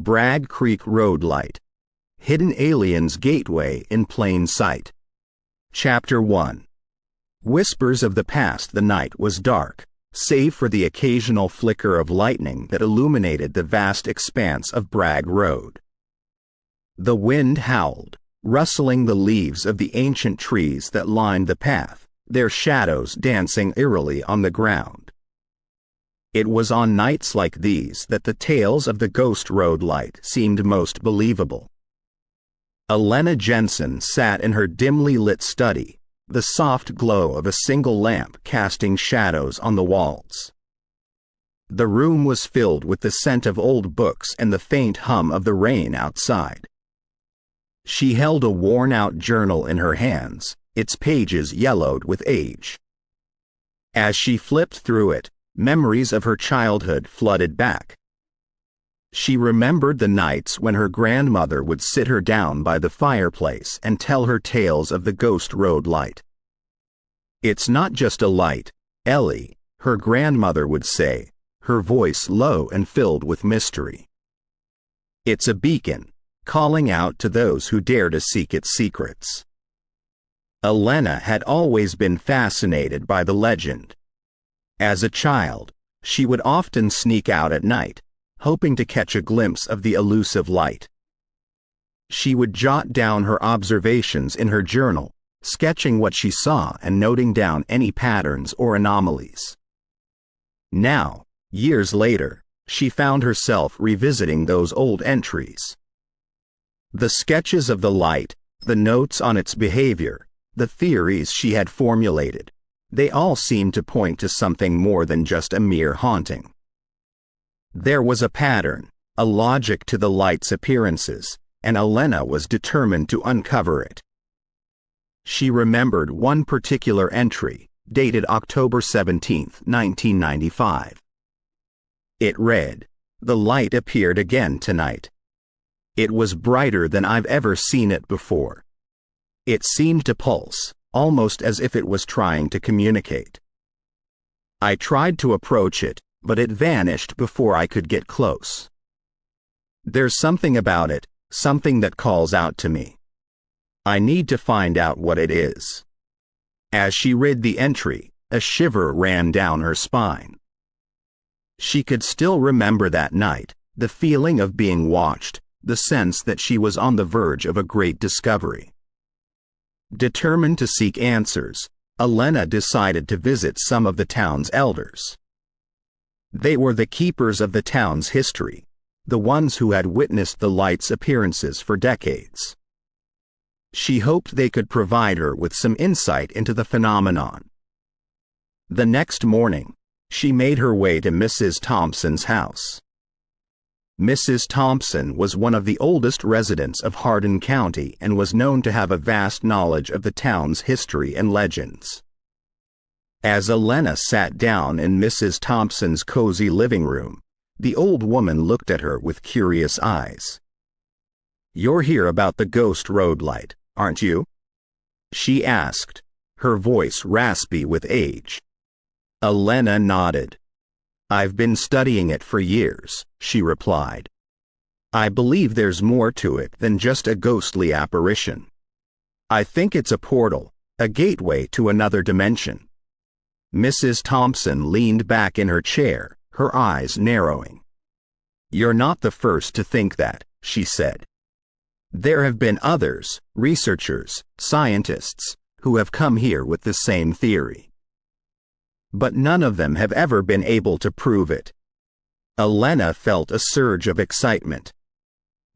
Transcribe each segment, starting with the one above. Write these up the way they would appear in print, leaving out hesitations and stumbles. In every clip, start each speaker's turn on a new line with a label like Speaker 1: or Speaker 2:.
Speaker 1: Bragg Creek Road Light. Hidden Aliens Gateway in Plain Sight. Chapter 1. Whispers of the past. The night was dark, save for the occasional flicker of lightning that illuminated the vast expanse of Bragg Road. The wind howled, rustling the leaves of the ancient trees that lined the path, their shadows dancing eerily on the ground. It was on nights like these that the tales of the ghost road light seemed most believable. Elena Jensen sat in her dimly lit study, the soft glow of a single lamp casting shadows on the walls. The room was filled with the scent of old books and the faint hum of the rain outside. She held a worn-out journal in her hands, its pages yellowed with age. As she flipped through it, memories of her childhood flooded back. She remembered the nights when her grandmother would sit her down by the fireplace and tell her tales of the ghost road light. "It's not just a light, Ellie," her grandmother would say, her voice low and filled with mystery. "It's a beacon, calling out to those who dare to seek its secrets." Elena had always been fascinated by the legend. As a child, she would often sneak out at night, hoping to catch a glimpse of the elusive light. She would jot down her observations in her journal, sketching what she saw and noting down any patterns or anomalies. Now, years later, she found herself revisiting those old entries. The sketches of the light, the notes on its behavior, the theories she had formulated, they all seemed to point to something more than just a mere haunting. There was a pattern, a logic to the light's appearances, and Elena was determined to uncover it. She remembered one particular entry, dated October 17, 1995. It read, "The light appeared again tonight. It was brighter than I've ever seen it before. It seemed to pulse, almost as if it was trying to communicate. I tried to approach it, but it vanished before I could get close. There's something about it, something that calls out to me. I need to find out what it is." As she read the entry, a shiver ran down her spine. She could still remember that night, the feeling of being watched, the sense that she was on the verge of a great discovery. Determined to seek answers, Elena decided to visit some of the town's elders. They were the keepers of the town's history, the ones who had witnessed the light's appearances for decades. She hoped they could provide her with some insight into the phenomenon. The next morning, she made her way to Mrs. Thompson's house. Mrs. Thompson was one of the oldest residents of Hardin County and was known to have a vast knowledge of the town's history and legends. As Elena sat down in Mrs. Thompson's cozy living room, the old woman looked at her with curious eyes. "You're here about the ghost road light, aren't you?" she asked, her voice raspy with age. Elena nodded. "I've been studying it for years," she replied. "I believe there's more to it than just a ghostly apparition. I think it's a portal, a gateway to another dimension." Mrs. Thompson leaned back in her chair, her eyes narrowing. "You're not the first to think that," she said. "There have been others, researchers, scientists, who have come here with the same theory. But none of them have ever been able to prove it." Elena felt a surge of excitement.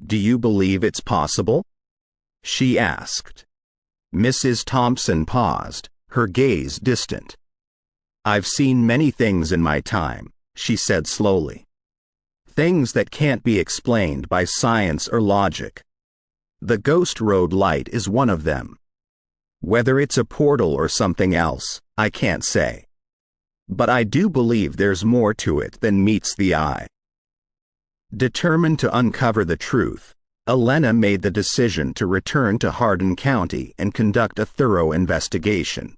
Speaker 1: "Do you believe it's possible?" she asked. Mrs. Thompson paused, her gaze distant. "I've seen many things in my time," she said slowly. "Things that can't be explained by science or logic. The ghost road light is one of them. Whether it's a portal or something else, I can't say. But I do believe there's more to it than meets the eye." Determined to uncover the truth, Elena made the decision to return to Hardin County and conduct a thorough investigation.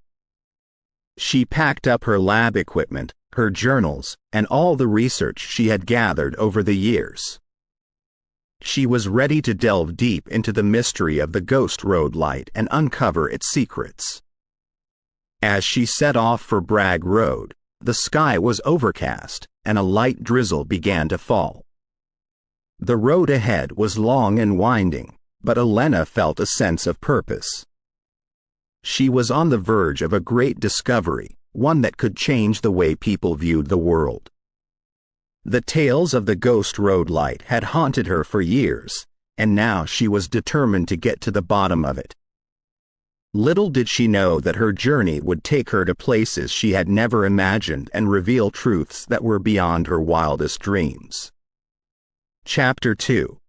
Speaker 1: She packed up her lab equipment, her journals, and all the research she had gathered over the years. She was ready to delve deep into the mystery of the Ghost Road light and uncover its secrets. As she set off for Bragg Road, the sky was overcast, and a light drizzle began to fall. The road ahead was long and winding, but Elena felt a sense of purpose. She was on the verge of a great discovery, one that could change the way people viewed the world. The tales of the Ghost Road light had haunted her for years, and now she was determined to get to the bottom of it. Little did she know that her journey would take her to places she had never imagined and reveal truths that were beyond her wildest dreams. Chapter 2.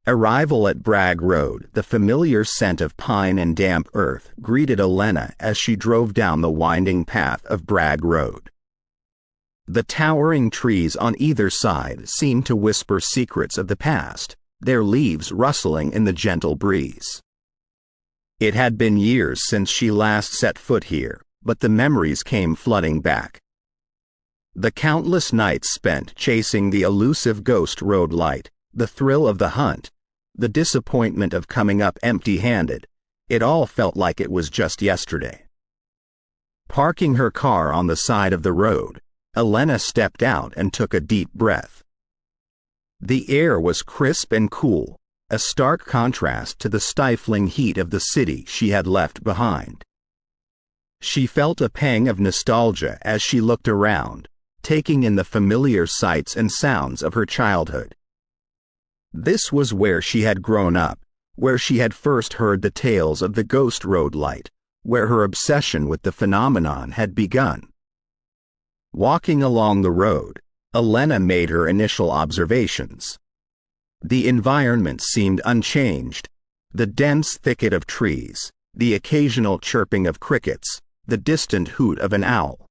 Speaker 1: Arrival at Bragg Road. The familiar scent of pine and damp earth greeted Elena as she drove down the winding path of Bragg Road. The towering trees on either side seemed to whisper secrets of the past, their leaves rustling in the gentle breeze. It had been years since she last set foot here, but the memories came flooding back. The countless nights spent chasing the elusive Ghost Road light, the thrill of the hunt, the disappointment of coming up empty-handed, it all felt like it was just yesterday. Parking her car on the side of the road, Elena stepped out and took a deep breath. The air was crisp and cool, a stark contrast to the stifling heat of the city she had left behind. She felt a pang of nostalgia as she looked around, taking in the familiar sights and sounds of her childhood. This was where she had grown up, where she had first heard the tales of the Ghost Road light, where her obsession with the phenomenon had begun. Walking along the road, Elena made her initial observations. The environment seemed unchanged, the dense thicket of trees, the occasional chirping of crickets, the distant hoot of an owl.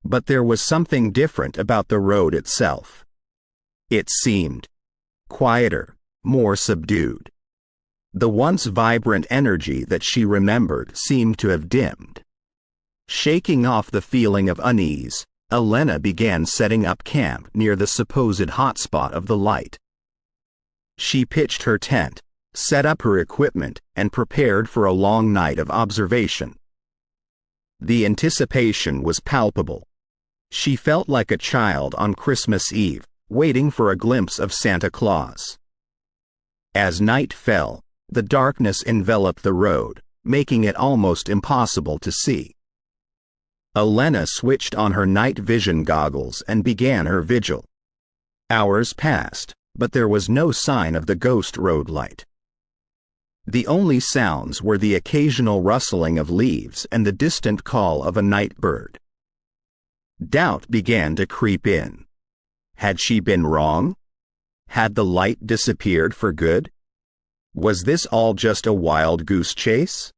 Speaker 1: But there was something different about the road itself. It seemed quieter, more subdued. The once vibrant energy that she remembered seemed to have dimmed. Shaking off the feeling of unease, Elena began setting up camp near the supposed hotspot of the light. She pitched her tent, set up her equipment, and prepared for a long night of observation. The anticipation was palpable. She felt like a child on Christmas Eve, waiting for a glimpse of Santa Claus. As night fell, the darkness enveloped the road, making it almost impossible to see. Elena switched on her night vision goggles and began her vigil. Hours passed, but there was no sign of the Ghost Road light. The only sounds were the occasional rustling of leaves and the distant call of a night bird. Doubt began to creep in. Had she been wrong? Had the light disappeared for good? Was this all just a wild goose chase?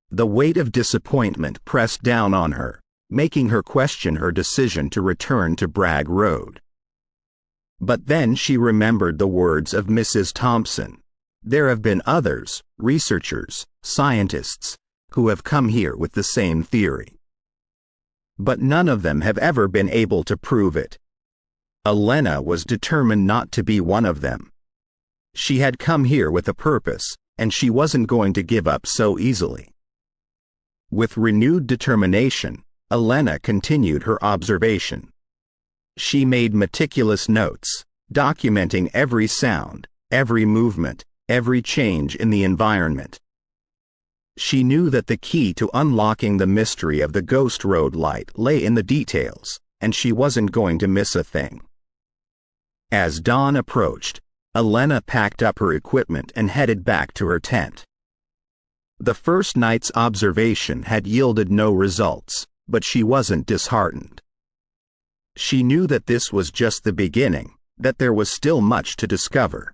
Speaker 1: The weight of disappointment pressed down on her, making her question her decision to return to Bragg Road. But then she remembered the words of Mrs. Thompson. There have been others, researchers, scientists, who have come here with the same theory. But none of them have ever been able to prove it. Elena was determined not to be one of them. She had come here with a purpose, and she wasn't going to give up so easily. With renewed determination, Elena continued her observation. She made meticulous notes, documenting every sound, every movement, every change in the environment. She knew that the key to unlocking the mystery of the Ghost Road light lay in the details, and she wasn't going to miss a thing. As dawn approached, Elena packed up her equipment and headed back to her tent. The first night's observation had yielded no results, but she wasn't disheartened. She knew that this was just the beginning, that there was still much to discover.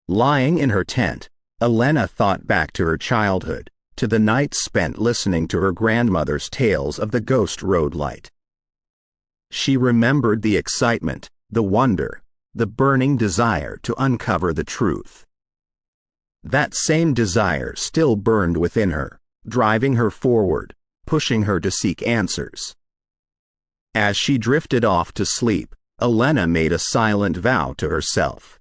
Speaker 1: Lying in her tent, Elena thought back to her childhood, to the nights spent listening to her grandmother's tales of the Ghost Road light. She remembered the excitement, the wonder, the burning desire to uncover the truth. That same desire still burned within her, driving her forward, pushing her to seek answers. As she drifted off to sleep, Elena made a silent vow to herself.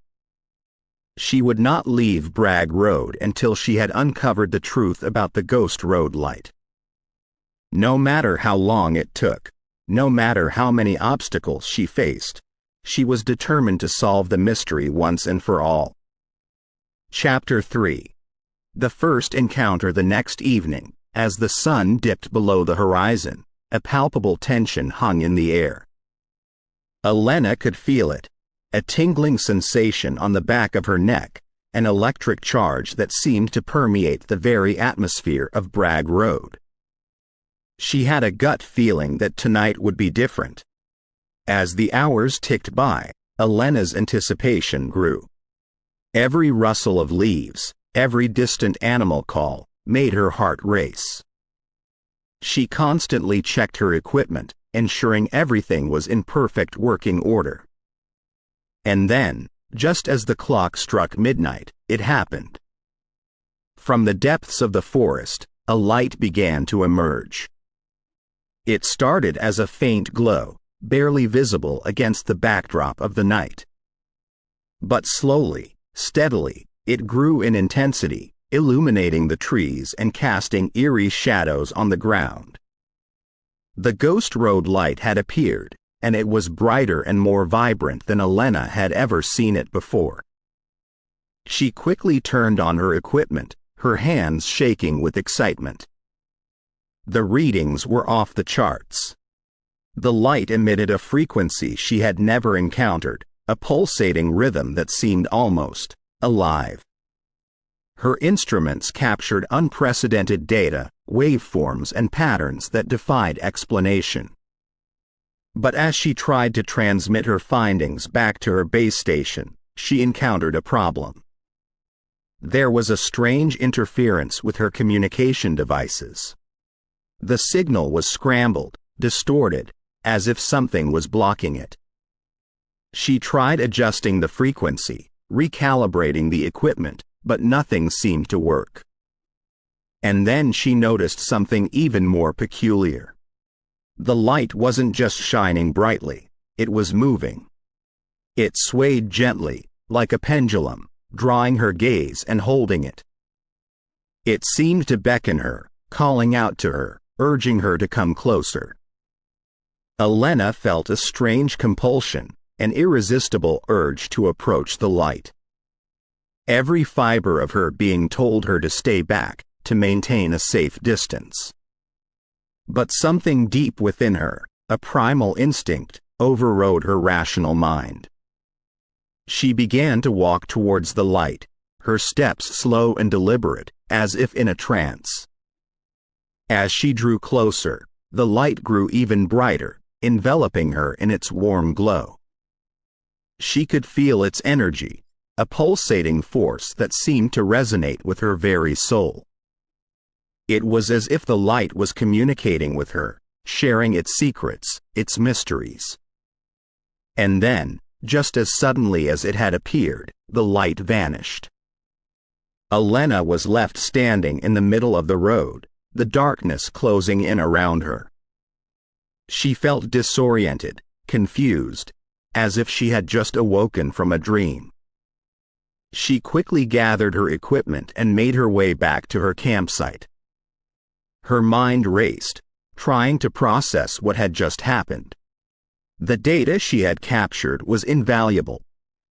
Speaker 1: She would not leave Bragg Road until she had uncovered the truth about the ghost road light. No matter how long it took, no matter how many obstacles she faced, she was determined to solve the mystery once and for all. Chapter 3. The first encounter. The next evening, as the sun dipped below the horizon, a palpable tension hung in the air. Elena could feel it, a tingling sensation on the back of her neck, an electric charge that seemed to permeate the very atmosphere of Bragg Road. She had a gut feeling that tonight would be different. As the hours ticked by, Elena's anticipation grew. Every rustle of leaves, every distant animal call, made her heart race. She constantly checked her equipment, ensuring everything was in perfect working order. And then, just as the clock struck midnight, it happened. From the depths of the forest, a light began to emerge. It started as a faint glow, barely visible against the backdrop of the night. But slowly, steadily, it grew in intensity, illuminating the trees and casting eerie shadows on the ground. The ghost road light had appeared, and it was brighter and more vibrant than Elena had ever seen it before. She quickly turned on her equipment, her hands shaking with excitement. The readings were off the charts. The light emitted a frequency she had never encountered, a pulsating rhythm that seemed almost alive. Her instruments captured unprecedented data, waveforms, and patterns that defied explanation. But as she tried to transmit her findings back to her base station, she encountered a problem. There was a strange interference with her communication devices. The signal was scrambled, distorted, as if something was blocking it. She tried adjusting the frequency, recalibrating the equipment, but nothing seemed to work. And then she noticed something even more peculiar. The light wasn't just shining brightly, it was moving. It swayed gently, like a pendulum, drawing her gaze and holding it. It seemed to beckon her, calling out to her, urging her to come closer. Elena felt a strange compulsion, an irresistible urge to approach the light. Every fiber of her being told her to stay back, to maintain a safe distance. But something deep within her, a primal instinct, overrode her rational mind. She began to walk towards the light, her steps slow and deliberate, as if in a trance. As she drew closer, the light grew even brighter, enveloping her in its warm glow. She could feel its energy, a pulsating force that seemed to resonate with her very soul. It was as if the light was communicating with her, sharing its secrets, its mysteries. And then, just as suddenly as it had appeared, the light vanished. Elena was left standing in the middle of the road, the darkness closing in around her. She felt disoriented, confused, as if she had just awoken from a dream. She quickly gathered her equipment and made her way back to her campsite. Her mind raced, trying to process what had just happened. The data she had captured was invaluable,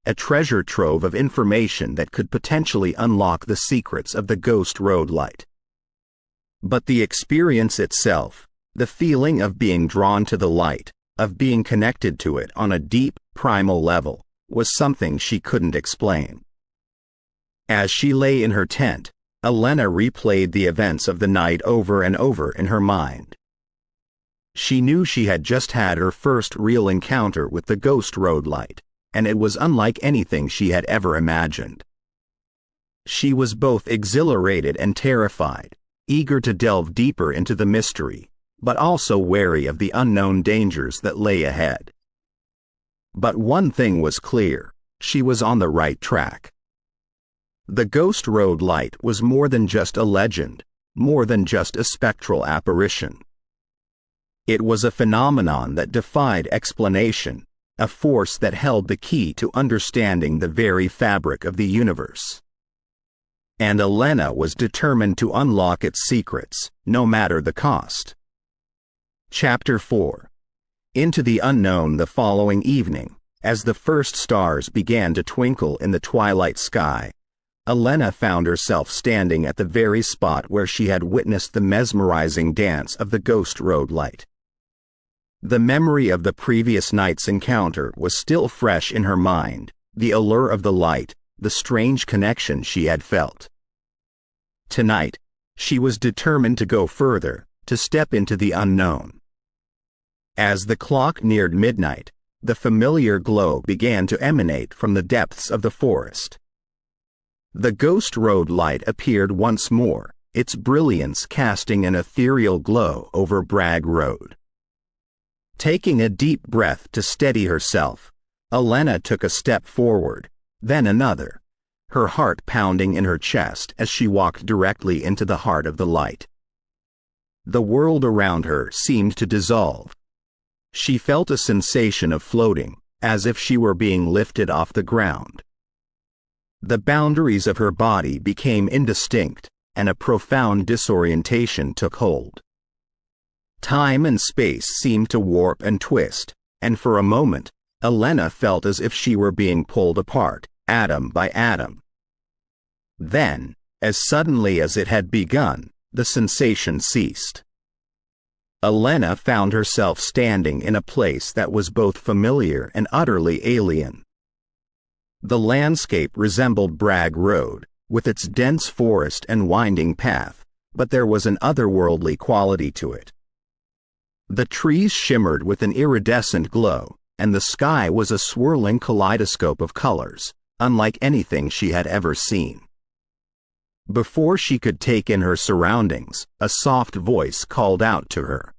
Speaker 1: a treasure trove of information that could potentially unlock the secrets of the ghost road light. But the experience itself, the feeling of being drawn to the light, of being connected to it on a deep, primal level, was something she couldn't explain. As she lay in her tent, Elena replayed the events of the night over and over in her mind. She knew she had just had her first real encounter with the ghost road light, and it was unlike anything she had ever imagined. She was both exhilarated and terrified, eager to delve deeper into the mystery, but also wary of the unknown dangers that lay ahead. But one thing was clear: she was on the right track. The ghost road light was more than just a legend, more than just a spectral apparition. It was a phenomenon that defied explanation, a force that held the key to understanding the very fabric of the universe. And Elena was determined to unlock its secrets, no matter the cost. Chapter 4. Into the unknown. The following evening, as the first stars began to twinkle in the twilight sky, Elena found herself standing at the very spot where she had witnessed the mesmerizing dance of the Ghost Road light. The memory of the previous night's encounter was still fresh in her mind, the allure of the light, the strange connection she had felt. Tonight, she was determined to go further, to step into the unknown. As the clock neared midnight, the familiar glow began to emanate from the depths of the forest. The Ghost Road light appeared once more, its brilliance casting an ethereal glow over Bragg Road. Taking a deep breath to steady herself, Elena took a step forward, then another, her heart pounding in her chest as she walked directly into the heart of the light. The world around her seemed to dissolve. She felt a sensation of floating, as if she were being lifted off the ground. The boundaries of her body became indistinct, and a profound disorientation took hold. Time and space seemed to warp and twist, and for a moment, Elena felt as if she were being pulled apart, atom by atom. Then, as suddenly as it had begun, the sensation ceased. Elena found herself standing in a place that was both familiar and utterly alien. The landscape resembled Bragg Road, with its dense forest and winding path, but there was an otherworldly quality to it. The trees shimmered with an iridescent glow, and the sky was a swirling kaleidoscope of colors, unlike anything she had ever seen. Before she could take in her surroundings, a soft voice called out to her.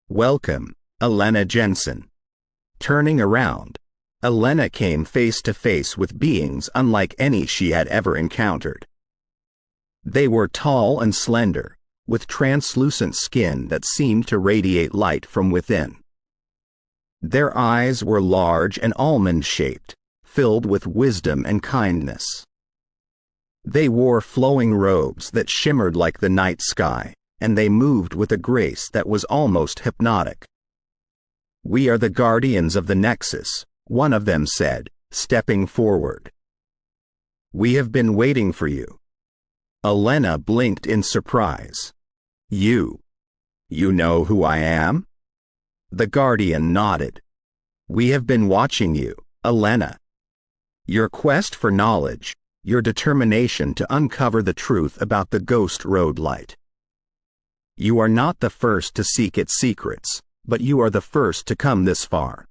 Speaker 1: "Welcome, Elena Jensen." Turning around, Elena came face to face with beings unlike any she had ever encountered. They were tall and slender, with translucent skin that seemed to radiate light from within. Their eyes were large and almond-shaped, filled with wisdom and kindness. They wore flowing robes that shimmered like the night sky, and they moved with a grace that was almost hypnotic. "We are the guardians of the Nexus," one of them said, stepping forward. "We have been waiting for you." Elena blinked in surprise. You know who I am?" The Guardian nodded. "We have been watching you, Elena. Your quest for knowledge, your determination to uncover the truth about the Ghost Road light. You are not the first to seek its secrets, but you are the first to come this far."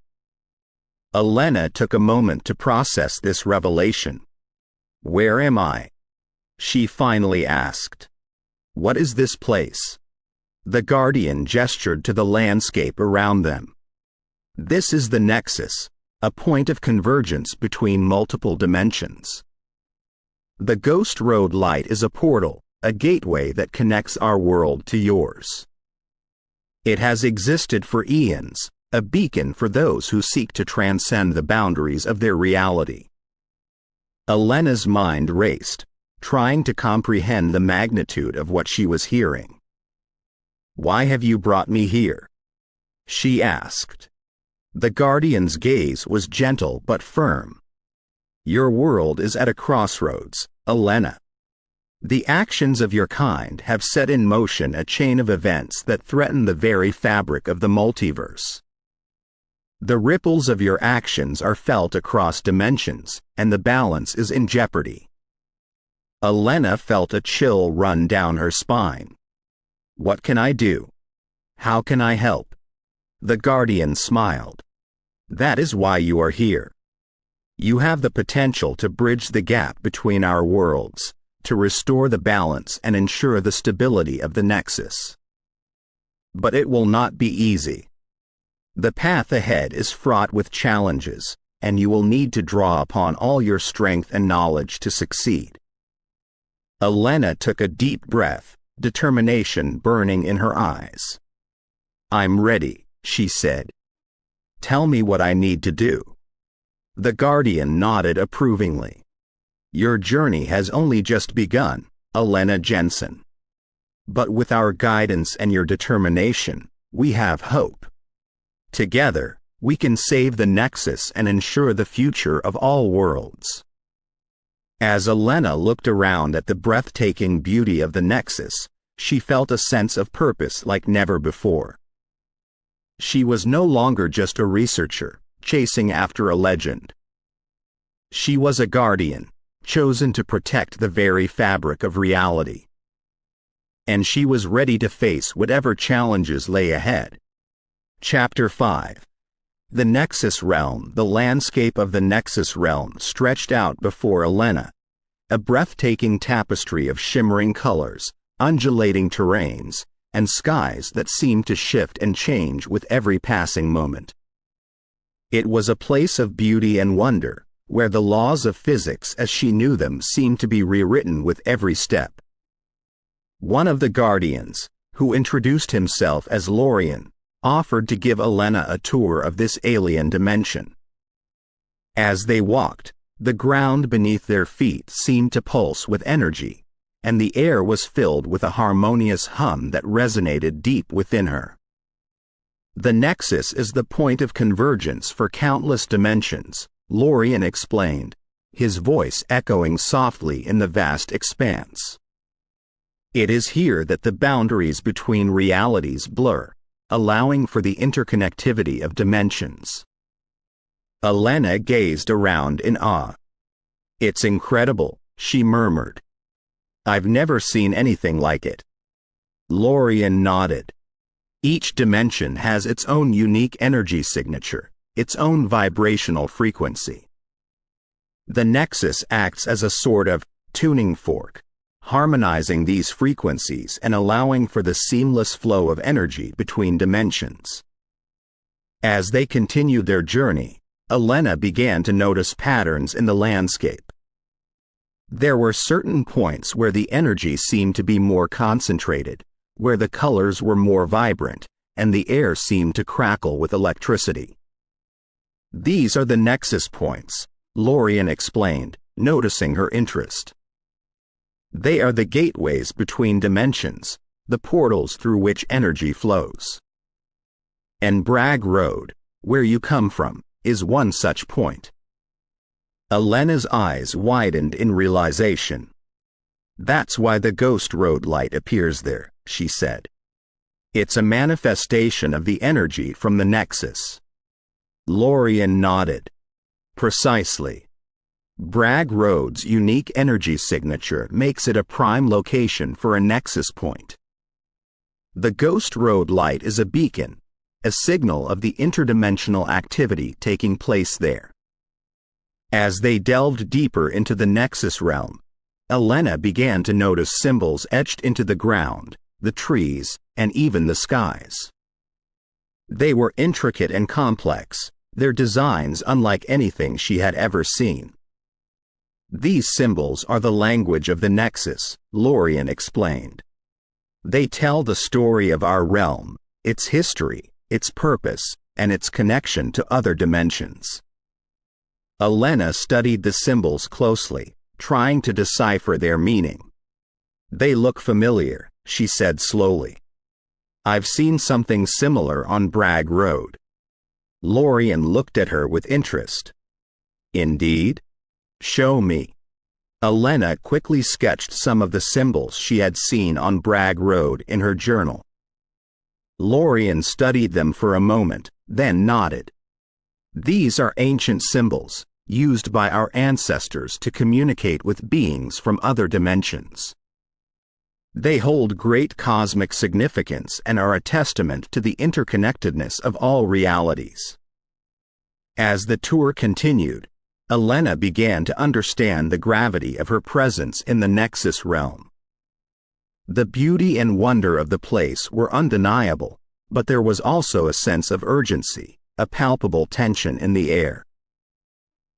Speaker 1: Elena took a moment to process this revelation. "Where am I?" she finally asked. "What is this place?" The Guardian gestured to the landscape around them. "This is the Nexus, a point of convergence between multiple dimensions. The Ghost Road light is a portal, a gateway that connects our world to yours. It has existed for eons, a beacon for those who seek to transcend the boundaries of their reality." Elena's mind raced, trying to comprehend the magnitude of what she was hearing. "Why have you brought me here?" she asked. The Guardian's gaze was gentle but firm. "Your world is at a crossroads, Elena. The actions of your kind have set in motion a chain of events that threaten the very fabric of the multiverse. The ripples of your actions are felt across dimensions, and the balance is in jeopardy." Elena felt a chill run down her spine. "What can I do? How can I help?" The Guardian smiled. "That is why you are here. You have the potential to bridge the gap between our worlds, to restore the balance and ensure the stability of the Nexus. But it will not be easy. The path ahead is fraught with challenges, and you will need to draw upon all your strength and knowledge to succeed." Elena took a deep breath, determination burning in her eyes. "I'm ready," she said. Tell me what I need to do." The Guardian nodded approvingly. "Your journey has only just begun, Elena Jensen. But with our guidance and your determination, we have hope. Together, we can save the Nexus and ensure the future of all worlds." As Elena looked around at the breathtaking beauty of the Nexus, she felt a sense of purpose like never before. She was no longer just a researcher, chasing after a legend. She was a guardian, chosen to protect the very fabric of reality. And she was ready to face whatever challenges lay ahead. Chapter 5. The Nexus Realm. The landscape of the Nexus Realm stretched out before Elena, a breathtaking tapestry of shimmering colors, undulating terrains, and skies that seemed to shift and change with every passing moment. It was a place of beauty and wonder, where the laws of physics as she knew them seemed to be rewritten with every step. One of the Guardians, who introduced himself as Lorien, offered to give Elena a tour of this alien dimension. As they walked, the ground beneath their feet seemed to pulse with energy, and the air was filled with a harmonious hum that resonated deep within her. "The Nexus is the point of convergence for countless dimensions," Lorien explained, his voice echoing softly in the vast expanse. "It is here that the boundaries between realities blur, allowing for the interconnectivity of dimensions." Elena gazed around in awe. "It's incredible," she murmured. "I've never seen anything like it." Lorien nodded. "Each dimension has its own unique energy signature, its own vibrational frequency. The Nexus acts as a sort of tuning fork, harmonizing these frequencies and allowing for the seamless flow of energy between dimensions." As they continued their journey, Elena began to notice patterns in the landscape. There were certain points where the energy seemed to be more concentrated, where the colors were more vibrant, and the air seemed to crackle with electricity. "These are the Nexus points," Lorien explained, noticing her interest. "They are the gateways between dimensions, the portals through which energy flows. And Bragg Road, where you come from, is one such point." Elena's eyes widened in realization. "That's why the Ghost Road light appears there," she said. "It's a manifestation of the energy from the Nexus." Lorien nodded. "Precisely. Bragg Road's unique energy signature makes it a prime location for a Nexus point. The Ghost Road light is a beacon, a signal of the interdimensional activity taking place there." As they delved deeper into the Nexus realm, Elena began to notice symbols etched into the ground, the trees, and even the skies. They were intricate and complex, their designs unlike anything she had ever seen. "These symbols are the language of the Nexus," Lorien explained. "They tell the story of our realm, its history, its purpose, and its connection to other dimensions." Elena studied the symbols closely, trying to decipher their meaning. "They look familiar," she said slowly. "I've seen something similar on Bragg Road." Lorien looked at her with interest. "Indeed? Show me." Elena quickly sketched some of the symbols she had seen on Bragg Road in her journal. Lorien studied them for a moment, then nodded. "These are ancient symbols, used by our ancestors to communicate with beings from other dimensions. They hold great cosmic significance and are a testament to the interconnectedness of all realities." As the tour continued, Elena began to understand the gravity of her presence in the Nexus realm. The beauty and wonder of the place were undeniable, but there was also a sense of urgency, a palpable tension in the air.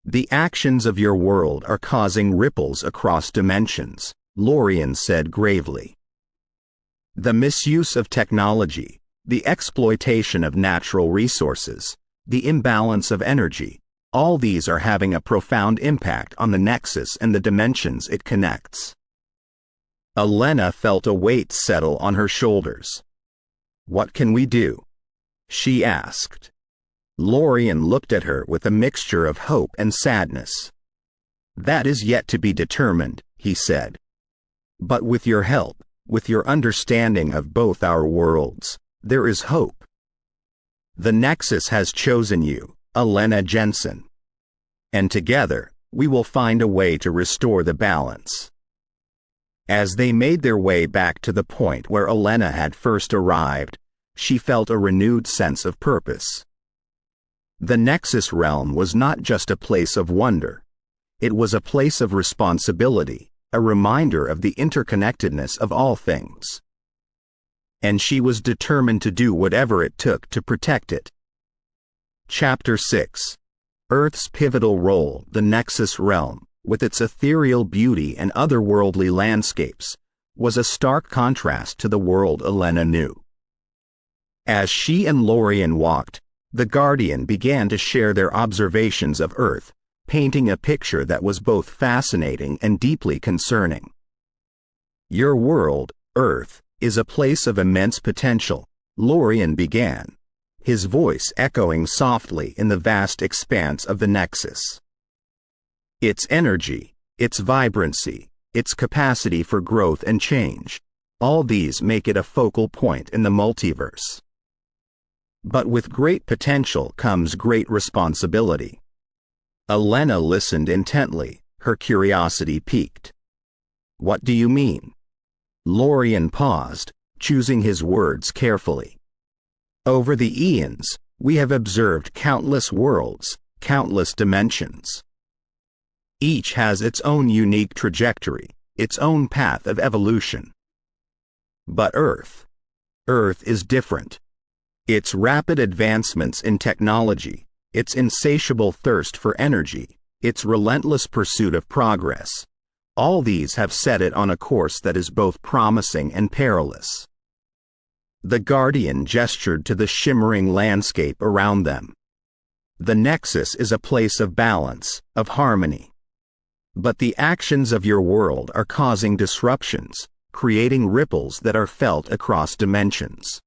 Speaker 1: "The actions of your world are causing ripples across dimensions," Lorien said gravely. "The misuse of technology, the exploitation of natural resources, the imbalance of energy, all these are having a profound impact on the Nexus and the dimensions it connects. Elena felt a weight settle on her shoulders. "What can we do?" she asked. Lorien looked at her with a mixture of hope and sadness. "That is yet to be determined," he said. "But with your help, with your understanding of both our worlds, there is hope. The Nexus has chosen you, Elena Jensen. And together, we will find a way to restore the balance." As they made their way back to the point where Elena had first arrived, she felt a renewed sense of purpose. The Nexus realm was not just a place of wonder. It was a place of responsibility, a reminder of the interconnectedness of all things. And she was determined to do whatever it took to protect it. Chapter 6. Earth's pivotal role. The Nexus realm, with its ethereal beauty and otherworldly landscapes, was a stark contrast to the world Elena knew. As she and Lorien walked, the Guardian began to share their observations of Earth, painting a picture that was both fascinating and deeply concerning. "Your world, Earth, is a place of immense potential," Lorien began, his voice echoing softly in the vast expanse of the Nexus. "Its energy, its vibrancy, its capacity for growth and change, all these make it a focal point in the multiverse. But with great potential comes great responsibility." Elena listened intently, her curiosity piqued. "What do you mean?" Lorien paused, choosing his words carefully. "Over the eons, we have observed countless worlds, countless dimensions. Each has its own unique trajectory, its own path of evolution. But Earth is different. Its rapid advancements in technology, its insatiable thirst for energy, its relentless pursuit of progress, all these have set it on a course that is both promising and perilous." The Guardian gestured to the shimmering landscape around them. "The Nexus is a place of balance, of harmony. But the actions of your world are causing disruptions, creating ripples that are felt across dimensions.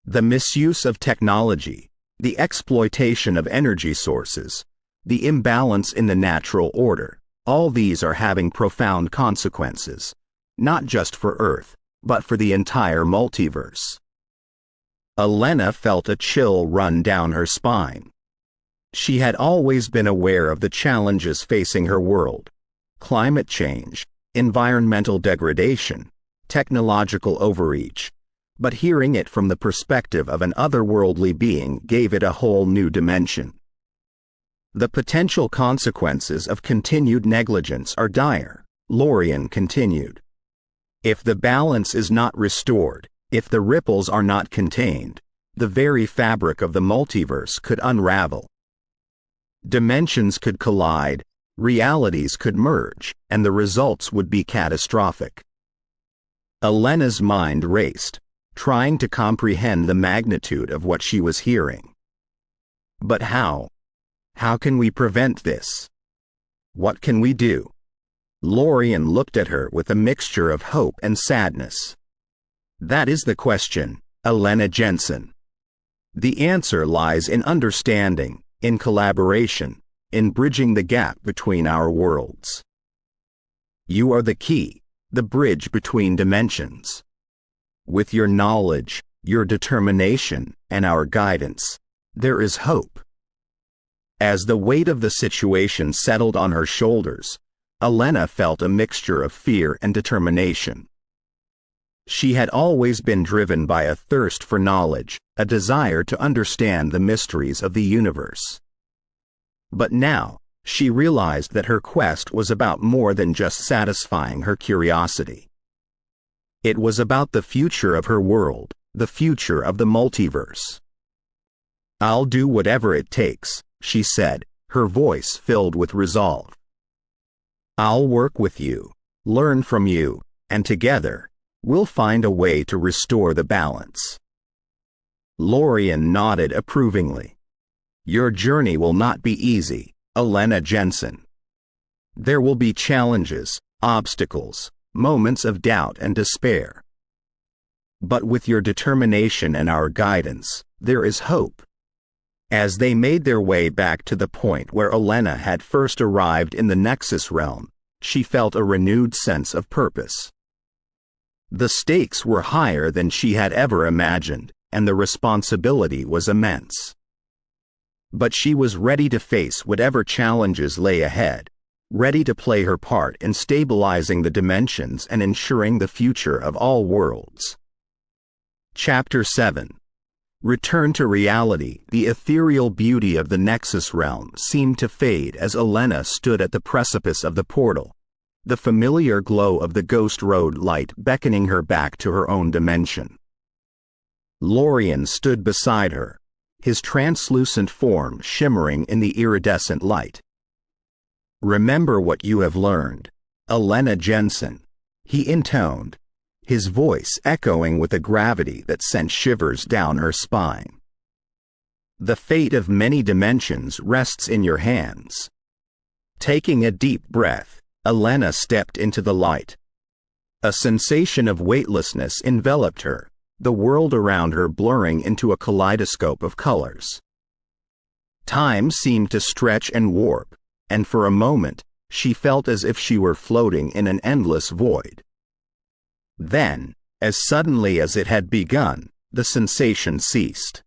Speaker 1: The misuse of technology, the exploitation of energy sources, the imbalance in the natural order, all these are having profound consequences, not just for Earth, but for the entire multiverse." Elena felt a chill run down her spine. She had always been aware of the challenges facing her world: climate change, environmental degradation, technological overreach, but hearing it from the perspective of an otherworldly being gave it a whole new dimension. "The potential consequences of continued negligence are dire," Lorien continued. "If the balance is not restored, if the ripples are not contained, the very fabric of the multiverse could unravel. Dimensions could collide, realities could merge, and the results would be catastrophic." Elena's mind raced, trying to comprehend the magnitude of what she was hearing. "But how? How can we prevent this? What can we do?" Lorien looked at her with a mixture of hope and sadness. "That is the question, Elena Jensen. The answer lies in understanding, in collaboration, in bridging the gap between our worlds. You are the key, the bridge between dimensions. With your knowledge, your determination, and our guidance, there is hope." As the weight of the situation settled on her shoulders, Elena felt a mixture of fear and determination. She had always been driven by a thirst for knowledge, a desire to understand the mysteries of the universe. But now, she realized that her quest was about more than just satisfying her curiosity. It was about the future of her world, the future of the multiverse. "I'll do whatever it takes," she said, her voice filled with resolve. "I'll work with you, learn from you, and together, we'll find a way to restore the balance." Lorien nodded approvingly. Your journey will not be easy, Elena Jensen. There will be challenges, obstacles, moments of doubt and despair. But with your determination and our guidance, there is hope. As they made their way back to the point where Elena had first arrived in the Nexus realm, she felt a renewed sense of purpose. The stakes were higher than she had ever imagined, and the responsibility was immense. But she was ready to face whatever challenges lay ahead, ready to play her part in stabilizing the dimensions and ensuring the future of all worlds. Chapter 7. Return to reality. The ethereal beauty of the Nexus realm seemed to fade as Elena stood at the precipice of the portal, the familiar glow of the Ghost Road light beckoning her back to her own dimension. Lorien stood beside her, his translucent form shimmering in the iridescent light. "Remember what you have learned, Elena Jensen," he intoned, his voice echoing with a gravity that sent shivers down her spine. "The fate of many dimensions rests in your hands." Taking a deep breath, Elena stepped into the light. A sensation of weightlessness enveloped her, the world around her blurring into a kaleidoscope of colors. Time seemed to stretch and warp, and for a moment, she felt as if she were floating in an endless void. Then, as suddenly as it had begun, the sensation ceased.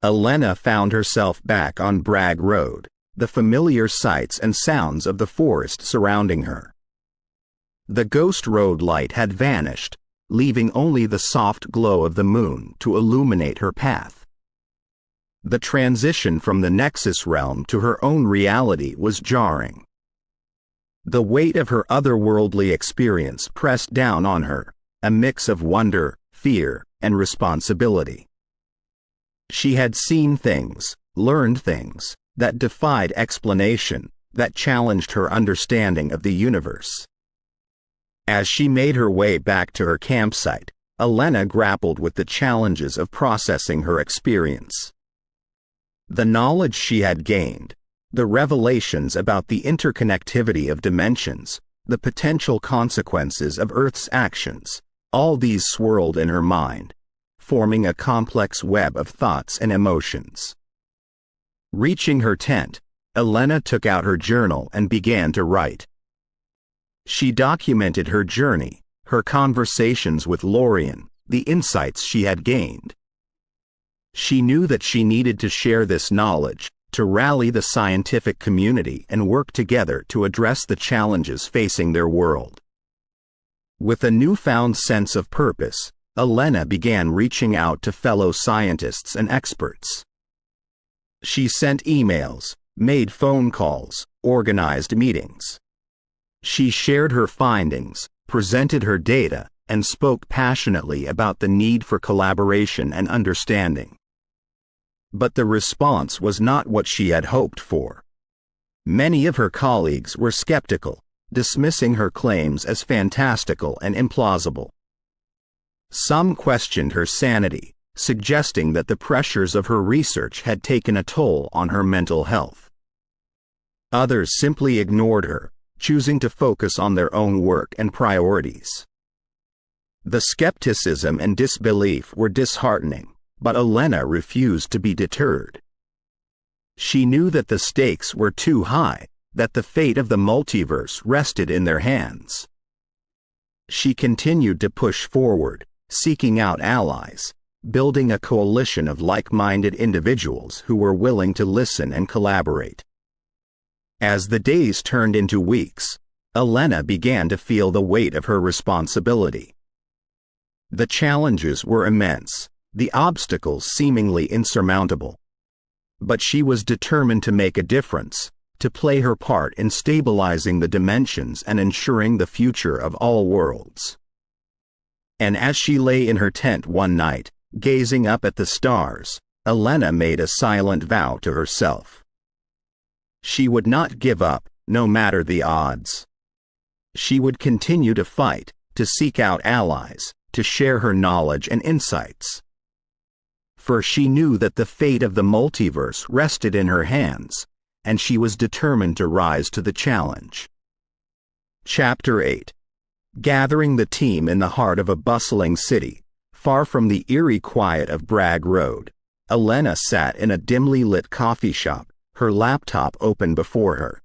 Speaker 1: Elena found herself back on Bragg Road, the familiar sights and sounds of the forest surrounding her. The Ghost Road light had vanished, leaving only the soft glow of the moon to illuminate her path. The transition from the Nexus realm to her own reality was jarring. The weight of her otherworldly experience pressed down on her, a mix of wonder, fear, and responsibility. She had seen things, learned things, that defied explanation, that challenged her understanding of the universe. As she made her way back to her campsite, Elena grappled with the challenges of processing her experience. The knowledge she had gained, the revelations about the interconnectivity of dimensions, the potential consequences of Earth's actions, all these swirled in her mind, forming a complex web of thoughts and emotions. Reaching her tent, Elena took out her journal and began to write. She documented her journey, her conversations with Lorien, the insights she had gained. She knew that she needed to share this knowledge, to rally the scientific community and work together to address the challenges facing their world. With a newfound sense of purpose, Elena began reaching out to fellow scientists and experts. She sent emails, made phone calls, organized meetings. She shared her findings, presented her data, and spoke passionately about the need for collaboration and understanding. But the response was not what she had hoped for. Many of her colleagues were skeptical, dismissing her claims as fantastical and implausible. Some questioned her sanity, suggesting that the pressures of her research had taken a toll on her mental health. Others simply ignored her, choosing to focus on their own work and priorities. The skepticism and disbelief were disheartening, but Elena refused to be deterred. She knew that the stakes were too high, that the fate of the multiverse rested in their hands. She continued to push forward, seeking out allies, building a coalition of like-minded individuals who were willing to listen and collaborate. As the days turned into weeks, Elena began to feel the weight of her responsibility. The challenges were immense, the obstacles seemingly insurmountable. But she was determined to make a difference, to play her part in stabilizing the dimensions and ensuring the future of all worlds. And as she lay in her tent one night, gazing up at the stars, Elena made a silent vow to herself. She would not give up, no matter the odds. She would continue to fight, to seek out allies, to share her knowledge and insights. for she knew that the fate of the multiverse rested in her hands, and she was determined to rise to the challenge. Chapter 8. Gathering the team in the heart of a bustling city, far from the eerie quiet of Bragg Road, Elena sat in a dimly lit coffee shop, her laptop open before her.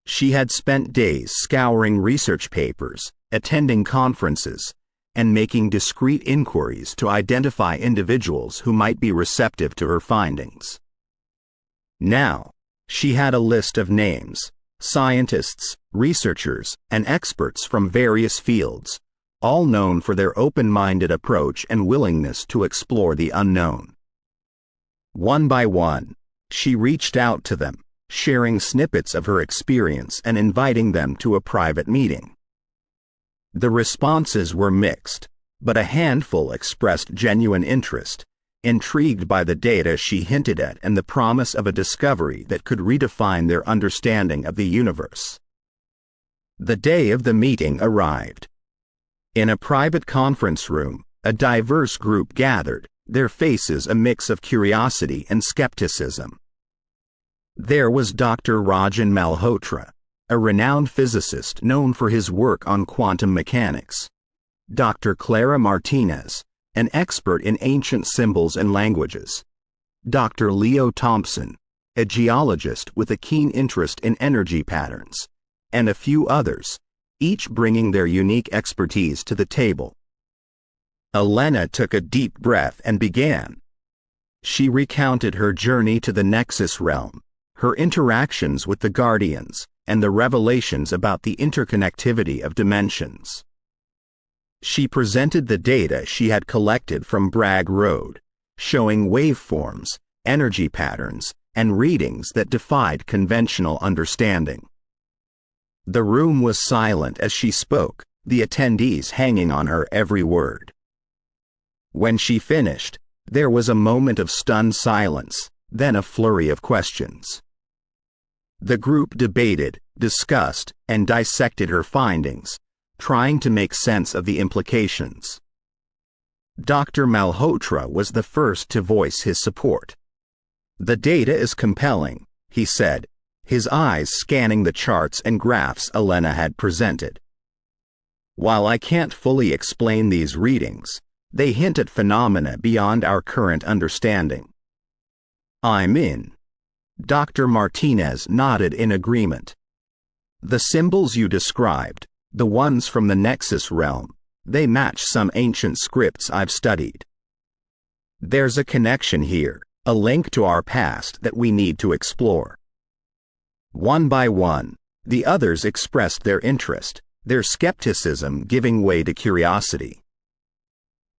Speaker 1: She had spent days scouring research papers, attending conferences, and making discreet inquiries to identify individuals who might be receptive to her findings. Now, she had a list of names, scientists, researchers, and experts from various fields, all known for their open-minded approach and willingness to explore the unknown. One by one, she reached out to them, sharing snippets of her experience and inviting them to a private meeting. The responses were mixed, but a handful expressed genuine interest, intrigued by the data she hinted at and the promise of a discovery that could redefine their understanding of the universe. The day of the meeting arrived. In a private conference room, a diverse group gathered, their faces a mix of curiosity and skepticism. There was Dr. Rajan Malhotra, a renowned physicist known for his work on quantum mechanics. Dr. Clara Martinez, an expert in ancient symbols and languages. Dr. Leo Thompson, a geologist with a keen interest in energy patterns, and a few others, each bringing their unique expertise to the table. Elena took a deep breath and began. She recounted her journey to the Nexus realm, her interactions with the Guardians, and the revelations about the interconnectivity of dimensions. She presented the data she had collected from Bragg Road, showing waveforms, energy patterns, and readings that defied conventional understanding. The room was silent as she spoke, the attendees hanging on her every word. When she finished, there was a moment of stunned silence, then a flurry of questions. The group debated, discussed, and dissected her findings, trying to make sense of the implications. Dr. Malhotra was the first to voice his support. "The data is compelling," he said, his eyes scanning the charts and graphs Elena had presented. "While I can't fully explain these readings, they hint at phenomena beyond our current understanding." "I'm in." Dr. Martinez nodded in agreement. "The symbols you described, the ones from the Nexus realm, they match some ancient scripts I've studied. There's a connection here, a link to our past that we need to explore." One by one, the others expressed their interest, their skepticism giving way to curiosity.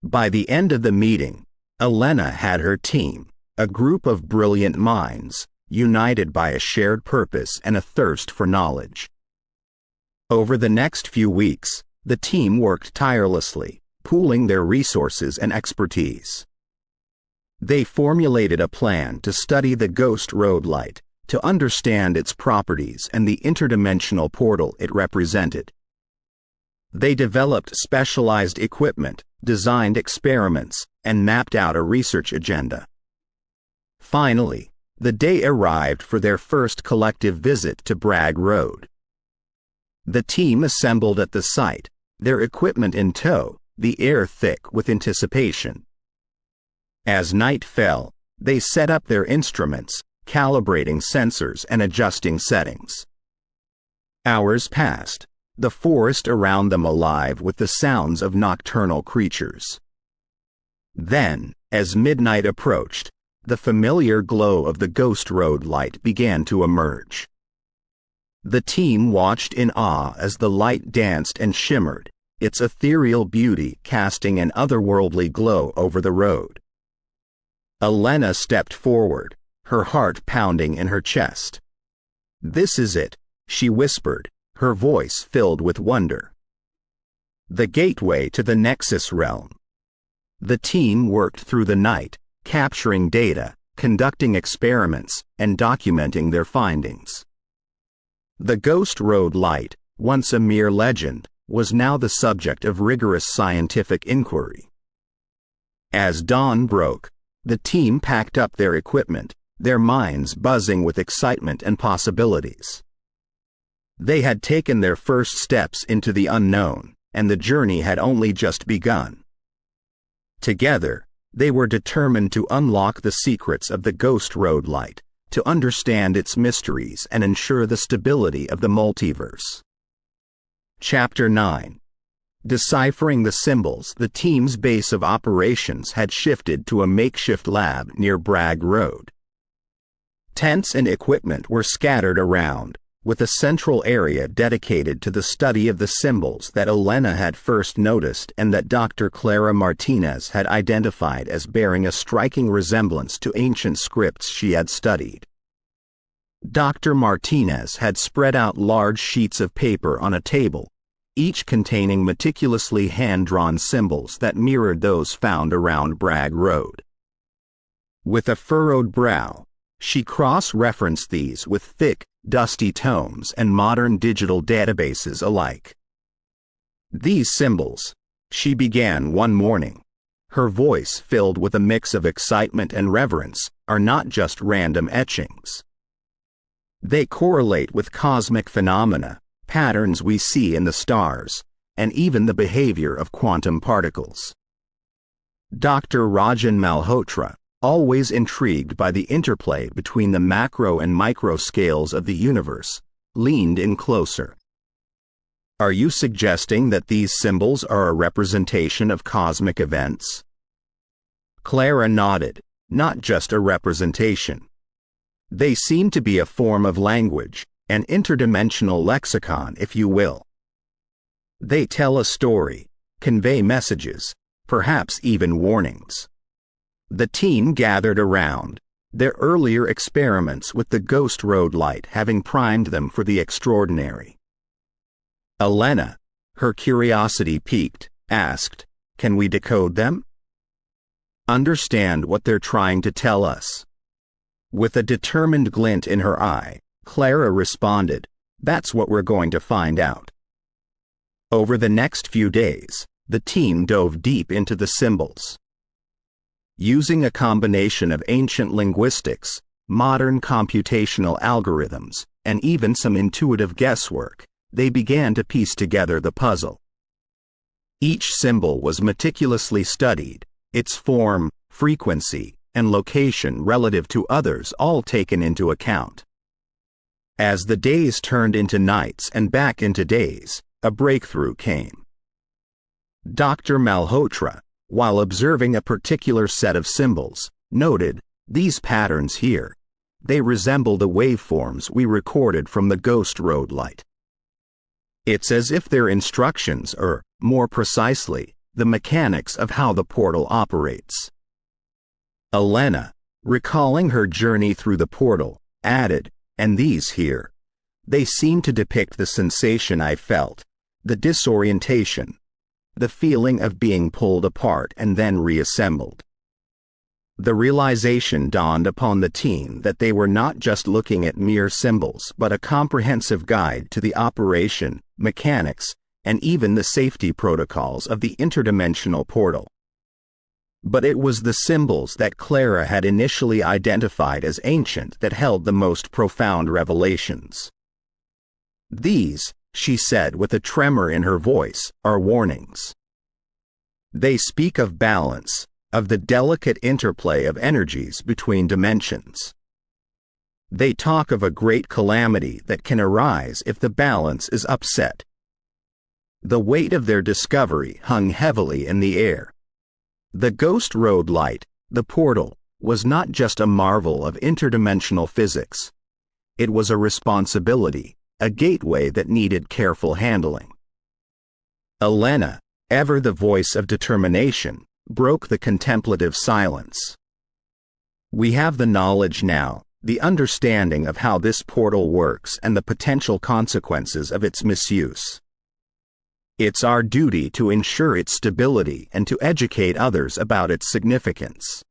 Speaker 1: By the end of the meeting, Elena had her team, a group of brilliant minds, united by a shared purpose and a thirst for knowledge. Over the next few weeks, the team worked tirelessly, pooling their resources and expertise. They formulated a plan to study the Ghost Road light, to understand its properties and the interdimensional portal it represented. They developed specialized equipment, designed experiments, and mapped out a research agenda. Finally, the day arrived for their first collective visit to Bragg Road. The team assembled at the site, their equipment in tow, the air thick with anticipation. As night fell, they set up their instruments, calibrating sensors and adjusting settings. Hours passed, the forest around them alive with the sounds of nocturnal creatures. Then, as midnight approached, the familiar glow of the Ghost Road light began to emerge. The team watched in awe as the light danced and shimmered, its ethereal beauty casting an otherworldly glow over the road. Elena stepped forward, her heart pounding in her chest. "This is it," she whispered, her voice filled with wonder. The gateway to the Nexus realm. The team worked through the night, capturing data, conducting experiments, and documenting their findings. The Ghost Road light, once a mere legend, was now the subject of rigorous scientific inquiry. As dawn broke, The team packed up their equipment, their minds buzzing with excitement and possibilities. They had taken their first steps into the unknown, and the journey had only just begun. Together, they were determined to unlock the secrets of the Ghost Road Light, to understand its mysteries and ensure the stability of the multiverse. Chapter 9. Deciphering the symbols. The team's base of operations had shifted to a makeshift lab near Bragg Road. Tents and equipment were scattered around, with a central area dedicated to the study of the symbols that Elena had first noticed and that Dr. Clara Martinez had identified as bearing a striking resemblance to ancient scripts she had studied. Dr. Martinez had spread out large sheets of paper on a table, each containing meticulously hand-drawn symbols that mirrored those found around Bragg Road. With a furrowed brow, she cross-referenced these with thick, dusty tomes and modern digital databases alike. "These symbols," she began one morning, her voice filled with a mix of excitement and reverence, "are not just random etchings. They correlate with cosmic phenomena, patterns we see in the stars, and even the behavior of quantum particles." Dr. Rajan Malhotra, always intrigued by the interplay between the macro and micro scales of the universe, leaned in closer. "Are you suggesting that these symbols are a representation of cosmic events?" Clara nodded. "Not just a representation. They seem to be a form of language, an interdimensional lexicon, if you will. They tell a story, convey messages, perhaps even warnings." The team gathered around, their earlier experiments with the Ghost Road Light having primed them for the extraordinary. Elena, her curiosity piqued, asked, "Can we decode them? Understand what they're trying to tell us?" With a determined glint in her eye, Clara responded, "That's what we're going to find out." Over the next few days, the team dove deep into the symbols. Using a combination of ancient linguistics, modern computational algorithms, and even some intuitive guesswork, they began to piece together the puzzle. Each symbol was meticulously studied, its form, frequency, and location relative to others all taken into account. As the days turned into nights and back into days, a breakthrough came. Dr. Malhotra, while observing a particular set of symbols, noted, "These patterns here, they resemble the waveforms we recorded from the Ghost Road Light. It's as if their instructions are, more precisely, the mechanics of how the portal operates." Elena, recalling her journey through the portal, added, "And these here, they seem to depict the sensation I felt, the disorientation, the feeling of being pulled apart and then reassembled." The realization dawned upon the team that they were not just looking at mere symbols but a comprehensive guide to the operation, mechanics, and even the safety protocols of the interdimensional portal. But it was the symbols that Clara had initially identified as ancient that held the most profound revelations. "These," she said with a tremor in her voice, "are warnings. They speak of balance, of the delicate interplay of energies between dimensions. They talk of a great calamity that can arise if the balance is upset." The weight of their discovery hung heavily in the air. The Ghost Road Light, the portal, was not just a marvel of interdimensional physics. It was a responsibility, a gateway that needed careful handling. Elena, ever the voice of determination, broke the contemplative silence. "We have the knowledge now, the understanding of how this portal works and the potential consequences of its misuse. It's our duty to ensure its stability and to educate others about its significance."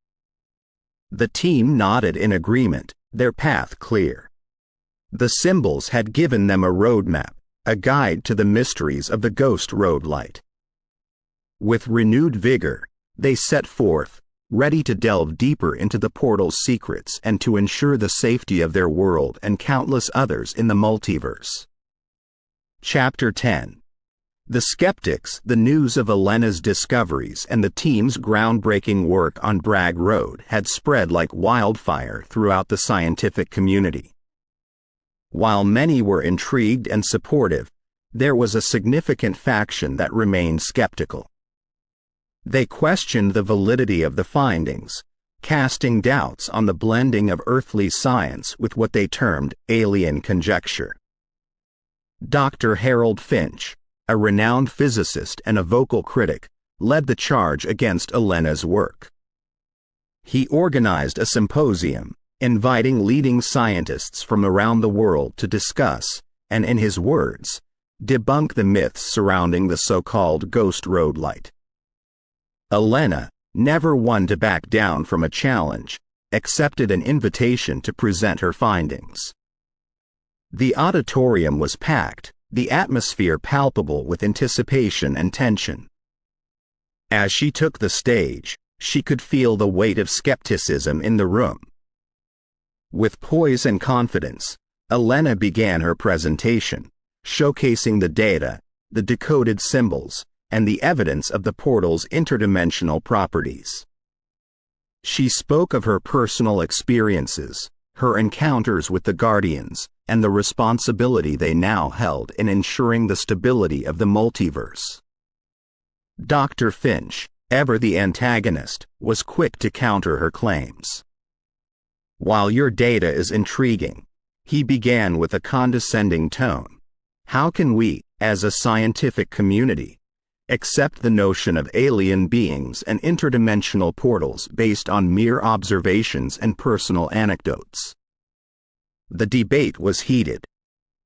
Speaker 1: The team nodded in agreement, their path clear. The symbols had given them a roadmap, a guide to the mysteries of the Ghost Road Light. With renewed vigor, they set forth, ready to delve deeper into the portal's secrets and to ensure the safety of their world and countless others in the multiverse. Chapter 10. The Skeptics. The news of Elena's discoveries and the team's groundbreaking work on Bragg Road had spread like wildfire throughout the scientific community. While many were intrigued and supportive, there was a significant faction that remained skeptical. They questioned the validity of the findings, casting doubts on the blending of earthly science with what they termed alien conjecture. Dr. Harold Finch, a renowned physicist and a vocal critic, led the charge against Elena's work. He organized a symposium, inviting leading scientists from around the world to discuss, and in his words, debunk the myths surrounding the so-called Ghost Road light. Elena, never one to back down from a challenge, accepted an invitation to present her findings. The auditorium was packed, the atmosphere palpable with anticipation and tension. As she took the stage, she could feel the weight of skepticism in the room. With poise and confidence, Elena began her presentation, showcasing the data, the decoded symbols, and the evidence of the portal's interdimensional properties. She spoke of her personal experiences, her encounters with the Guardians, and the responsibility they now held in ensuring the stability of the multiverse. Dr. Finch, ever the antagonist, was quick to counter her claims. "While your data is intriguing," he began with a condescending tone, "how can we, as a scientific community, accept the notion of alien beings and interdimensional portals based on mere observations and personal anecdotes?" The debate was heated.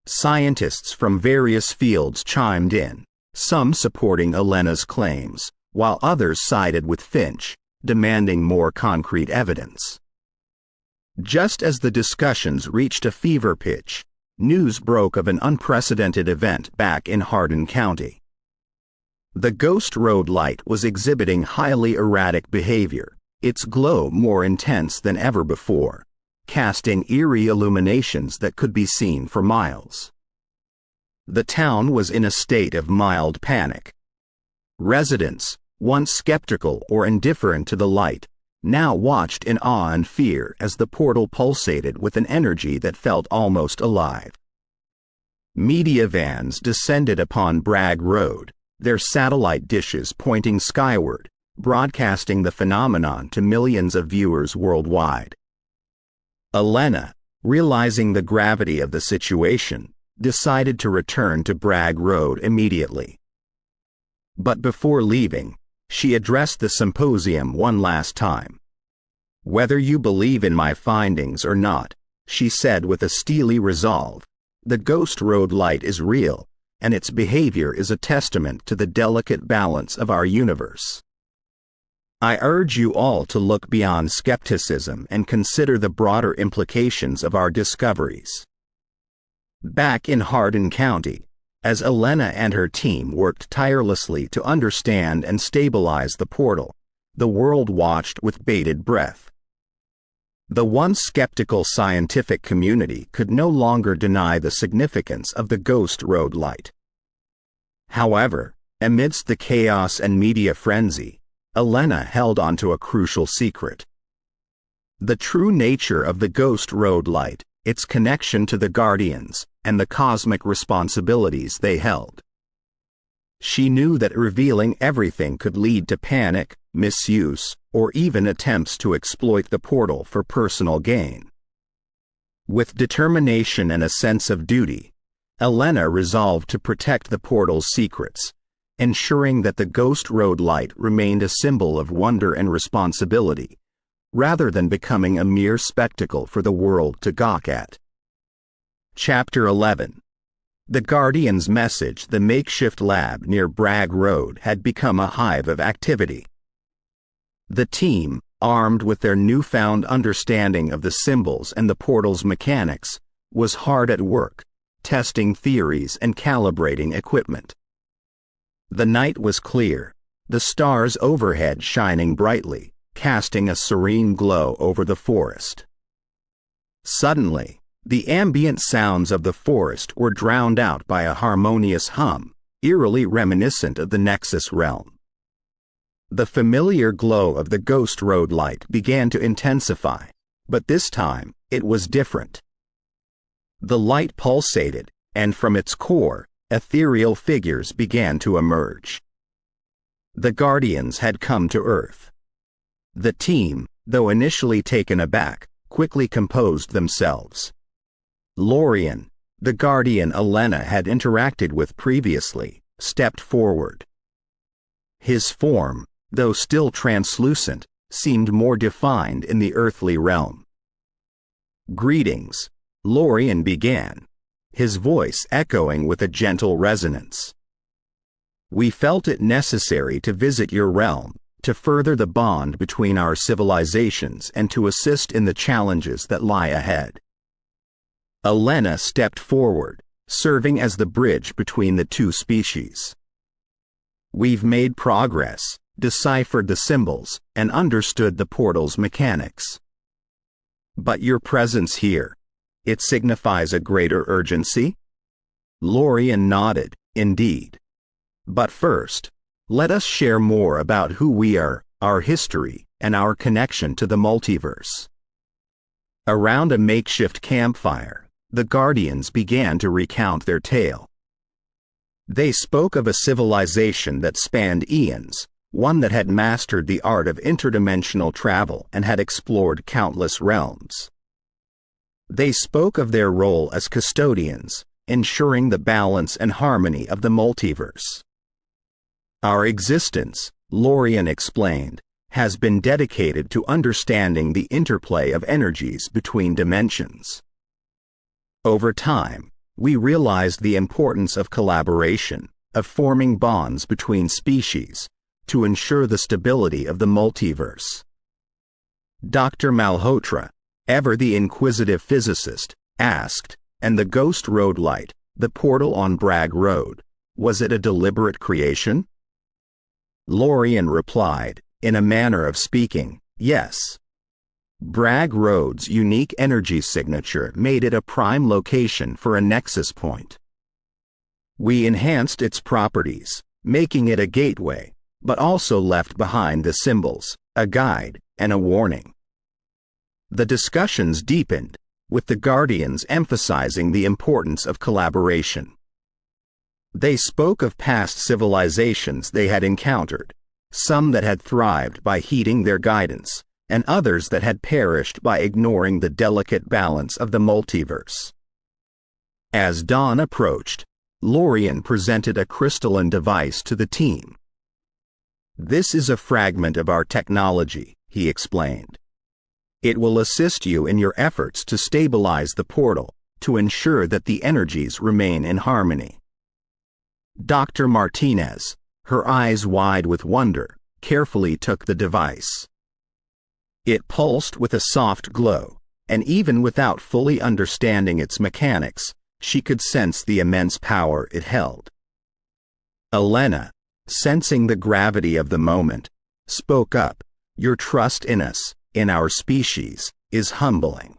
Speaker 1: Scientists from various fields chimed in, some supporting Elena's claims, while others sided with Finch, demanding more concrete evidence. Just as the discussions reached a fever pitch, news broke of an unprecedented event back in Hardin County. The Ghost Road light was exhibiting highly erratic behavior, its glow more intense than ever before, casting eerie illuminations that could be seen for miles. The town was in a state of mild panic. Residents, once skeptical or indifferent to the light, now watched in awe and fear as the portal pulsated with an energy that felt almost alive. Media vans descended upon Bragg Road, their satellite dishes pointing skyward, broadcasting the phenomenon to millions of viewers worldwide. Elena, realizing the gravity of the situation, decided to return to Bragg Road immediately. But before leaving, she addressed the symposium one last time. "Whether you believe in my findings or not," she said with a steely resolve, "the Ghost Road light is real, and its behavior is a testament to the delicate balance of our universe. I urge you all to look beyond skepticism and consider the broader implications of our discoveries." Back in Hardin County, as Elena and her team worked tirelessly to understand and stabilize the portal, the world watched with bated breath. The once skeptical scientific community could no longer deny the significance of the Ghost Road light. However, amidst the chaos and media frenzy, Elena held onto a crucial secret. The true nature of the Ghost Road light, its connection to the Guardians, and the cosmic responsibilities they held. She knew that revealing everything could lead to panic, misuse, or even attempts to exploit the portal for personal gain. With determination and a sense of duty, Elena resolved to protect the portal's secrets, ensuring that the Ghost Road light remained a symbol of wonder and responsibility, rather than becoming a mere spectacle for the world to gawk at. Chapter 11. The Guardian's message. The makeshift lab near Bragg Road had become a hive of activity. The team, armed with their newfound understanding of the symbols and the portal's mechanics, was hard at work, testing theories and calibrating equipment. The night was clear, the stars overhead shining brightly, casting a serene glow over the forest. Suddenly, the ambient sounds of the forest were drowned out by a harmonious hum, eerily reminiscent of the Nexus realm. The familiar glow of the ghost road light began to intensify, but this time, it was different. The light pulsated, and from its core, ethereal figures began to emerge. The Guardians had come to Earth. The team, though initially taken aback, quickly composed themselves. Lorien, the Guardian Elena had interacted with previously, stepped forward. His form, though still translucent, seemed more defined in the earthly realm. "Greetings," Lorien began, his voice echoing with a gentle resonance. "We felt it necessary to visit your realm, to further the bond between our civilizations and to assist in the challenges that lie ahead." Elena stepped forward, serving as the bridge between the two species. "We've made progress, deciphered the symbols, and understood the portal's mechanics. But your presence here, it signifies a greater urgency?" Lorien nodded, "Indeed. But first, let us share more about who we are, our history, and our connection to the multiverse." Around a makeshift campfire, the Guardians began to recount their tale. They spoke of a civilization that spanned eons, one that had mastered the art of interdimensional travel and had explored countless realms. They spoke of their role as custodians, ensuring the balance and harmony of the multiverse. "Our existence," Lorien explained, "has been dedicated to understanding the interplay of energies between dimensions. Over time, we realized the importance of collaboration, of forming bonds between species, to ensure the stability of the multiverse." Dr. Malhotra, ever the inquisitive physicist, asked, "And the ghost road light, the portal on Bragg Road, was it a deliberate creation?" Lorien replied, in a manner of speaking, "Yes. Bragg Road's unique energy signature made it a prime location for a nexus point. We enhanced its properties, making it a gateway, but also left behind the symbols, a guide, and a warning." The discussions deepened, with the Guardians emphasizing the importance of collaboration. They spoke of past civilizations they had encountered, some that had thrived by heeding their guidance, and others that had perished by ignoring the delicate balance of the multiverse. As dawn approached, Lorien presented a crystalline device to the team. "This is a fragment of our technology," he explained. "It will assist you in your efforts to stabilize the portal, to ensure that the energies remain in harmony." Dr. Martinez, her eyes wide with wonder, carefully took the device. It pulsed with a soft glow, and even without fully understanding its mechanics, she could sense the immense power it held. Elena, sensing the gravity of the moment, spoke up, "Your trust in us, in our species, is humbling.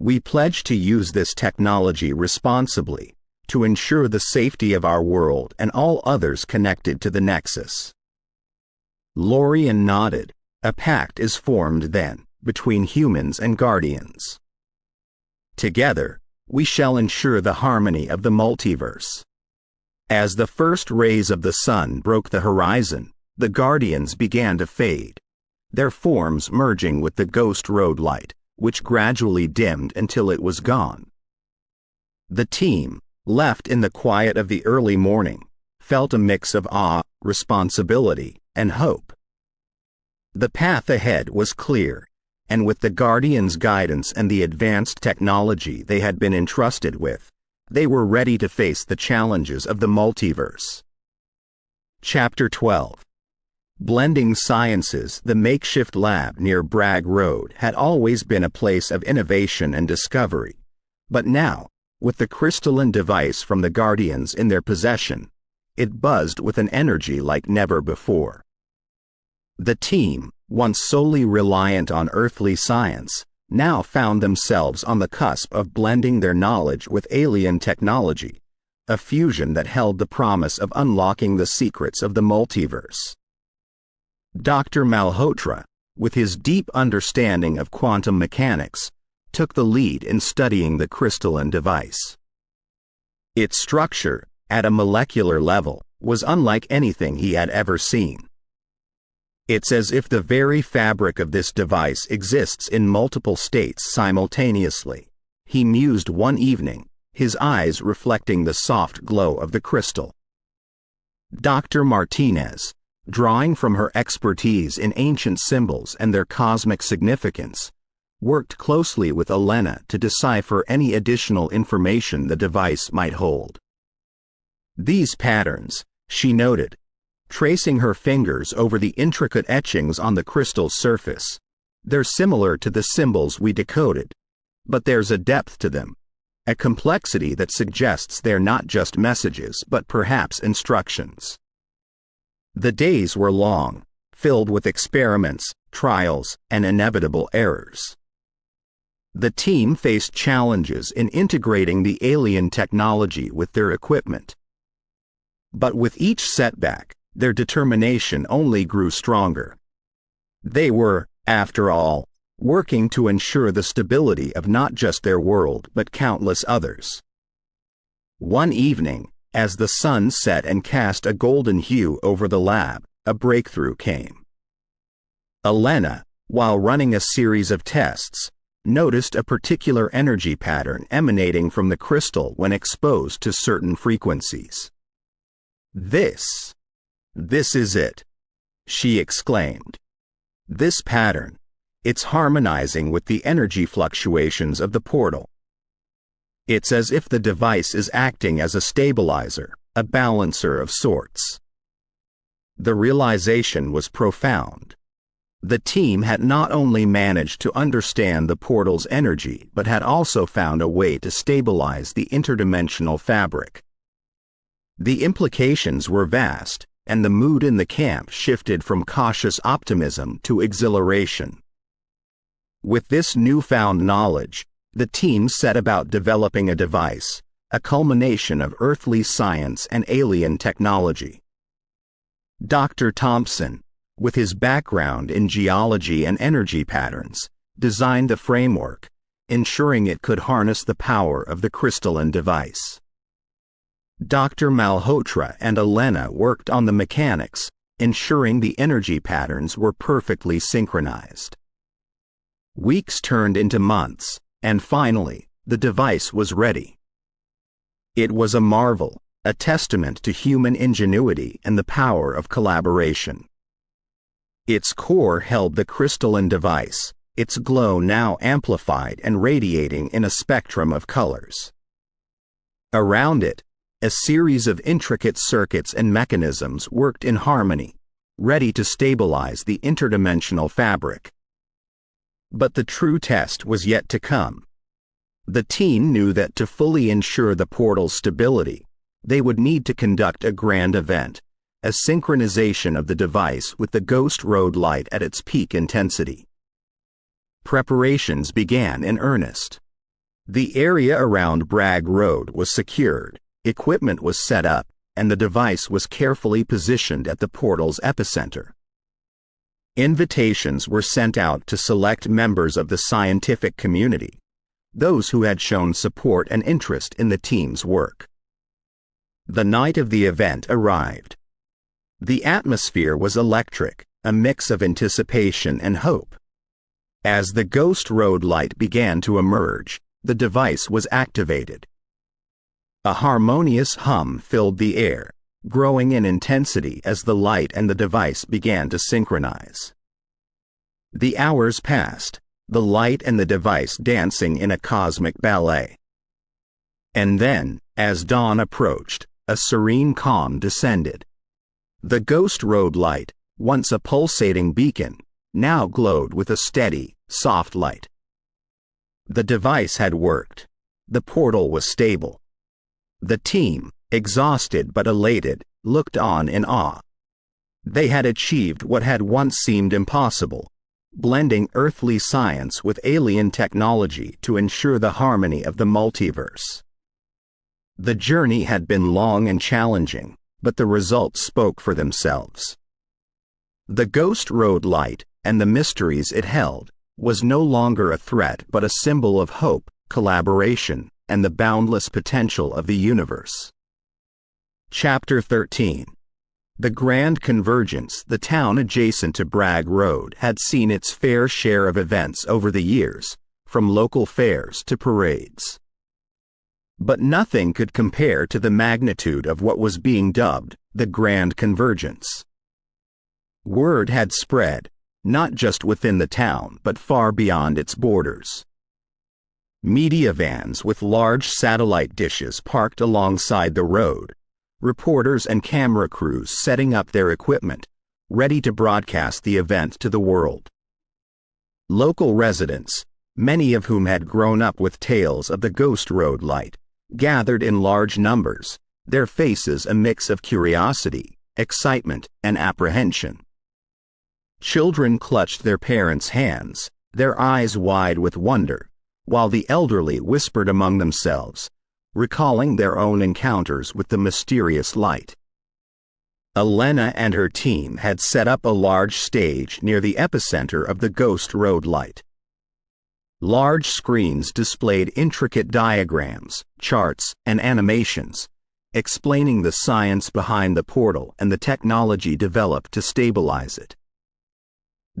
Speaker 1: We pledge to use this technology responsibly, to ensure the safety of our world and all others connected to the Nexus." Lorien nodded. "A pact is formed then, between humans and Guardians. Together, we shall ensure the harmony of the multiverse." As the first rays of the sun broke the horizon, the Guardians began to fade, their forms merging with the ghost road light, which gradually dimmed until it was gone. The team, left in the quiet of the early morning, felt a mix of awe, responsibility, and hope. The path ahead was clear, and with the Guardians' guidance and the advanced technology they had been entrusted with, they were ready to face the challenges of the multiverse. Chapter 12. Blending Sciences. The makeshift lab near Bragg Road had always been a place of innovation and discovery, but now, with the crystalline device from the Guardians in their possession, it buzzed with an energy like never before. The team, once solely reliant on earthly science, now found themselves on the cusp of blending their knowledge with alien technology, a fusion that held the promise of unlocking the secrets of the multiverse. Dr. Malhotra, with his deep understanding of quantum mechanics, took the lead in studying the crystalline device. Its structure, at a molecular level, was unlike anything he had ever seen. It's as if the very fabric of this device exists in multiple states simultaneously, he mused one evening, his eyes reflecting the soft glow of the crystal. Dr. Martinez, drawing from her expertise in ancient symbols and their cosmic significance, worked closely with Elena to decipher any additional information the device might hold. These patterns, she noted, tracing her fingers over the intricate etchings on the crystal's surface, they're similar to the symbols we decoded, but there's a depth to them, a complexity that suggests they're not just messages but perhaps instructions. The days were long, filled with experiments, trials, and inevitable errors. The team faced challenges in integrating the alien technology with their equipment. But with each setback, their determination only grew stronger. They were, after all, working to ensure the stability of not just their world but countless others. One evening, as the sun set and cast a golden hue over the lab, a breakthrough came. Elena, while running a series of tests, noticed a particular energy pattern emanating from the crystal when exposed to certain frequencies. This is it," she exclaimed. "This pattern, it's harmonizing with the energy fluctuations of the portal. It's as if the device is acting as a stabilizer, a balancer of sorts." The realization was profound. The team had not only managed to understand the portal's energy but had also found a way to stabilize the interdimensional fabric. The implications were vast, and the mood in the camp shifted from cautious optimism to exhilaration. With this newfound knowledge, the team set about developing a device, a culmination of earthly science and alien technology. Dr. Thompson, with his background in geology and energy patterns, designed the framework, ensuring it could harness the power of the crystalline device. Dr. Malhotra and Elena worked on the mechanics, ensuring the energy patterns were perfectly synchronized. Weeks turned into months, and finally, the device was ready. It was a marvel, a testament to human ingenuity and the power of collaboration. Its core held the crystalline device, its glow now amplified and radiating in a spectrum of colors. Around it, a series of intricate circuits and mechanisms worked in harmony, ready to stabilize the interdimensional fabric. But the true test was yet to come. The team knew that to fully ensure the portal's stability, they would need to conduct a grand event, a synchronization of the device with the Ghost Road light at its peak intensity. Preparations began in earnest. The area around Bragg Road was secured, equipment was set up, and the device was carefully positioned at the portal's epicenter. Invitations were sent out to select members of the scientific community, those who had shown support and interest in the team's work. The night of the event arrived. The atmosphere was electric, a mix of anticipation and hope. As the Ghost Road light began to emerge, the device was activated. A harmonious hum filled the air, growing in intensity as the light and the device began to synchronize. The hours passed, the light and the device dancing in a cosmic ballet. And then, as dawn approached, a serene calm descended. The Ghost Road light, once a pulsating beacon, now glowed with a steady, soft light. The device had worked. The portal was stable. The team, exhausted but elated, looked on in awe. They had achieved what had once seemed impossible, blending earthly science with alien technology to ensure the harmony of the multiverse. The journey had been long and challenging, but the results spoke for themselves. The Ghost Road light, and the mysteries it held, was no longer a threat but a symbol of hope, collaboration, and the boundless potential of the universe. Chapter 13. The Grand Convergence. The town adjacent to Bragg Road had seen its fair share of events over the years, from local fairs to parades. But nothing could compare to the magnitude of what was being dubbed the Grand Convergence. Word had spread, not just within the town but far beyond its borders. Media vans with large satellite dishes parked alongside the road, reporters and camera crews setting up their equipment, ready to broadcast the event to the world. Local residents, many of whom had grown up with tales of the Ghost Road light, gathered in large numbers, their faces a mix of curiosity, excitement, and apprehension. Children clutched their parents' hands, their eyes wide with wonder, while the elderly whispered among themselves, recalling their own encounters with the mysterious light. Elena and her team had set up a large stage near the epicenter of the Ghost Road light. Large screens displayed intricate diagrams, charts, and animations, explaining the science behind the portal and the technology developed to stabilize it.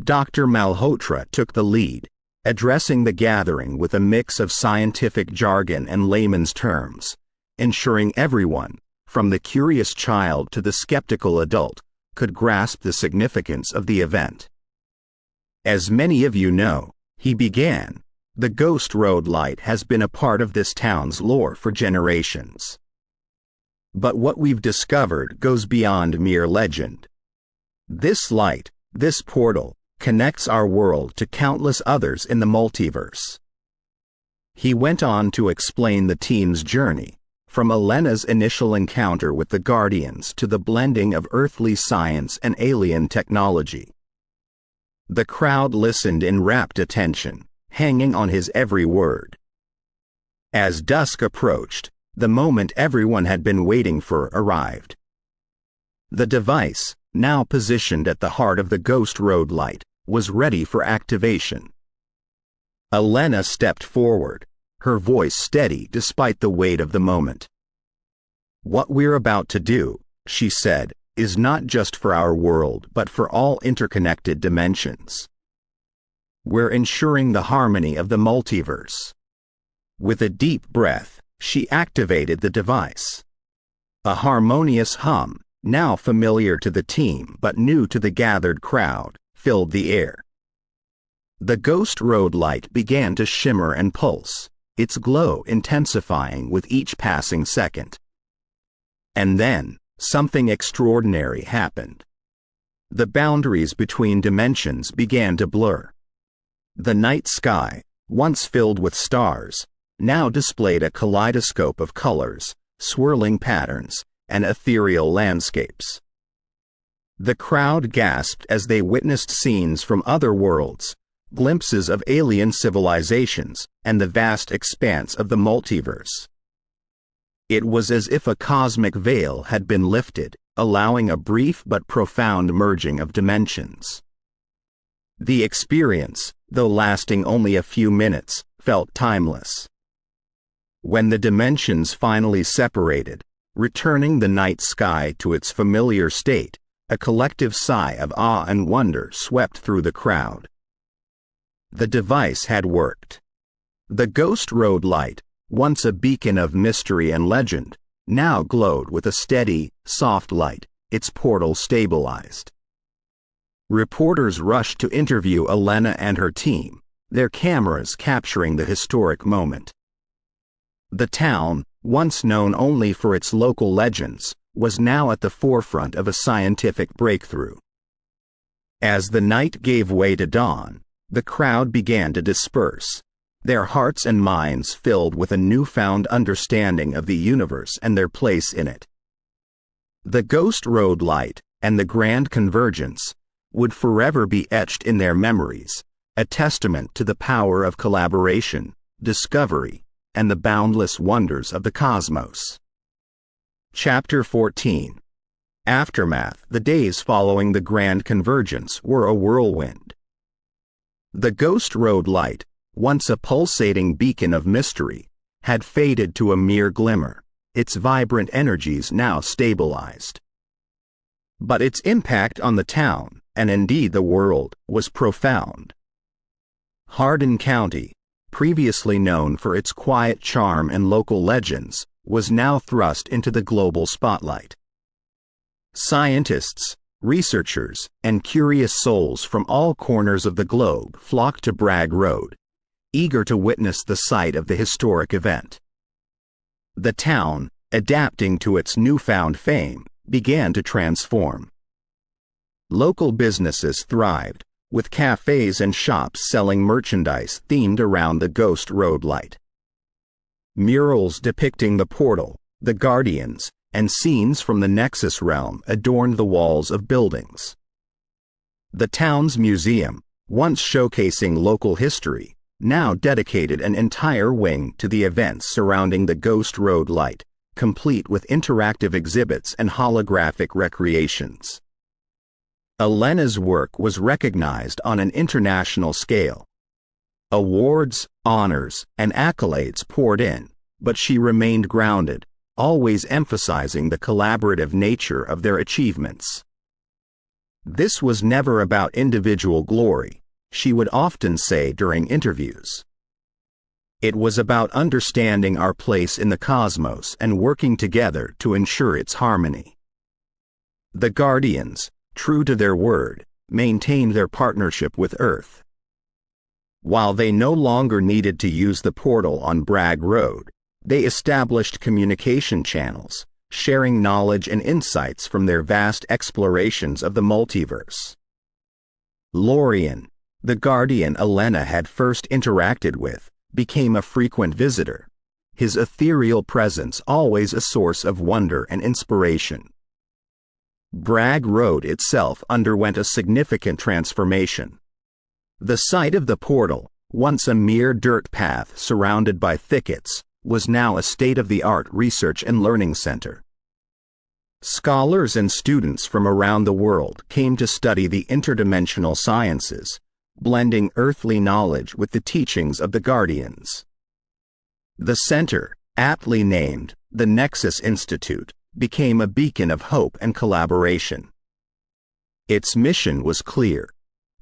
Speaker 1: Dr. Malhotra took the lead, addressing the gathering with a mix of scientific jargon and layman's terms, ensuring everyone, from the curious child to the skeptical adult, could grasp the significance of the event. As many of you know, he began, the Ghost Road light has been a part of this town's lore for generations. But what we've discovered goes beyond mere legend. This light, this portal, connects our world to countless others in the multiverse. He went on to explain the team's journey, from Elena's initial encounter with the Guardians to the blending of earthly science and alien technology. The crowd listened in rapt attention, hanging on his every word. As dusk approached, the moment everyone had been waiting for arrived. The device, now positioned at the heart of the Ghost Road light, was ready for activation. Elena stepped forward, her voice steady despite the weight of the moment. "What we're about to do," she said, "is not just for our world but for all interconnected dimensions. We're ensuring the harmony of the multiverse." With a deep breath, she activated the device. A harmonious hum, now familiar to the team but new to the gathered crowd, filled the air. The Ghost Road light began to shimmer and pulse, its glow intensifying with each passing second. And then, something extraordinary happened. The boundaries between dimensions began to blur. The night sky, once filled with stars, now displayed a kaleidoscope of colors, swirling patterns, and ethereal landscapes. The crowd gasped as they witnessed scenes from other worlds, glimpses of alien civilizations, and the vast expanse of the multiverse. It was as if a cosmic veil had been lifted, allowing a brief but profound merging of dimensions. The experience, though lasting only a few minutes, felt timeless. When the dimensions finally separated, returning the night sky to its familiar state, a collective sigh of awe and wonder swept through the crowd. The device had worked. The Ghost Road light, once a beacon of mystery and legend, now glowed with a steady, soft light, its portal stabilized. Reporters rushed to interview Elena and her team, their cameras capturing the historic moment. The town, once known only for its local legends, was now at the forefront of a scientific breakthrough. As the night gave way to dawn, the crowd began to disperse, their hearts and minds filled with a newfound understanding of the universe and their place in it. The Ghost Road light, and the Grand Convergence would forever be etched in their memories, a testament to the power of collaboration, discovery, and the boundless wonders of the cosmos. Chapter 14. Aftermath. The days following the Grand Convergence were a whirlwind. The Ghost Road light, once a pulsating beacon of mystery, had faded to a mere glimmer, its vibrant energies now stabilized. But its impact on the town, and indeed the world, was profound. Hardin County, previously known for its quiet charm and local legends, was now thrust into the global spotlight. Scientists, researchers, and curious souls from all corners of the globe flocked to Bragg Road, eager to witness the site of the historic event. The town, adapting to its newfound fame, began to transform. Local businesses thrived, with cafes and shops selling merchandise themed around the Ghost Road light. Murals depicting the portal, the Guardians, and scenes from the Nexus realm adorned the walls of buildings. The town's museum, once showcasing local history, now dedicated an entire wing to the events surrounding the Ghost Road light, complete with interactive exhibits and holographic recreations. Elena's work was recognized on an international scale. Awards, honors, and accolades poured in, but she remained grounded, always emphasizing the collaborative nature of their achievements. This was never about individual glory, she would often say during interviews. It was about understanding our place in the cosmos and working together to ensure its harmony. The Guardians, true to their word, maintained their partnership with Earth. While they no longer needed to use the portal on Bragg Road, they established communication channels, sharing knowledge and insights from their vast explorations of the multiverse. Lorian, the Guardian Elena had first interacted with, became a frequent visitor, his ethereal presence always a source of wonder and inspiration. Bragg Road itself underwent a significant transformation. The site of the portal, once a mere dirt path surrounded by thickets, was now a state-of-the-art research and learning center. Scholars and students from around the world came to study the interdimensional sciences, blending earthly knowledge with the teachings of the Guardians. The center, aptly named the Nexus Institute, became a beacon of hope and collaboration. Its mission was clear: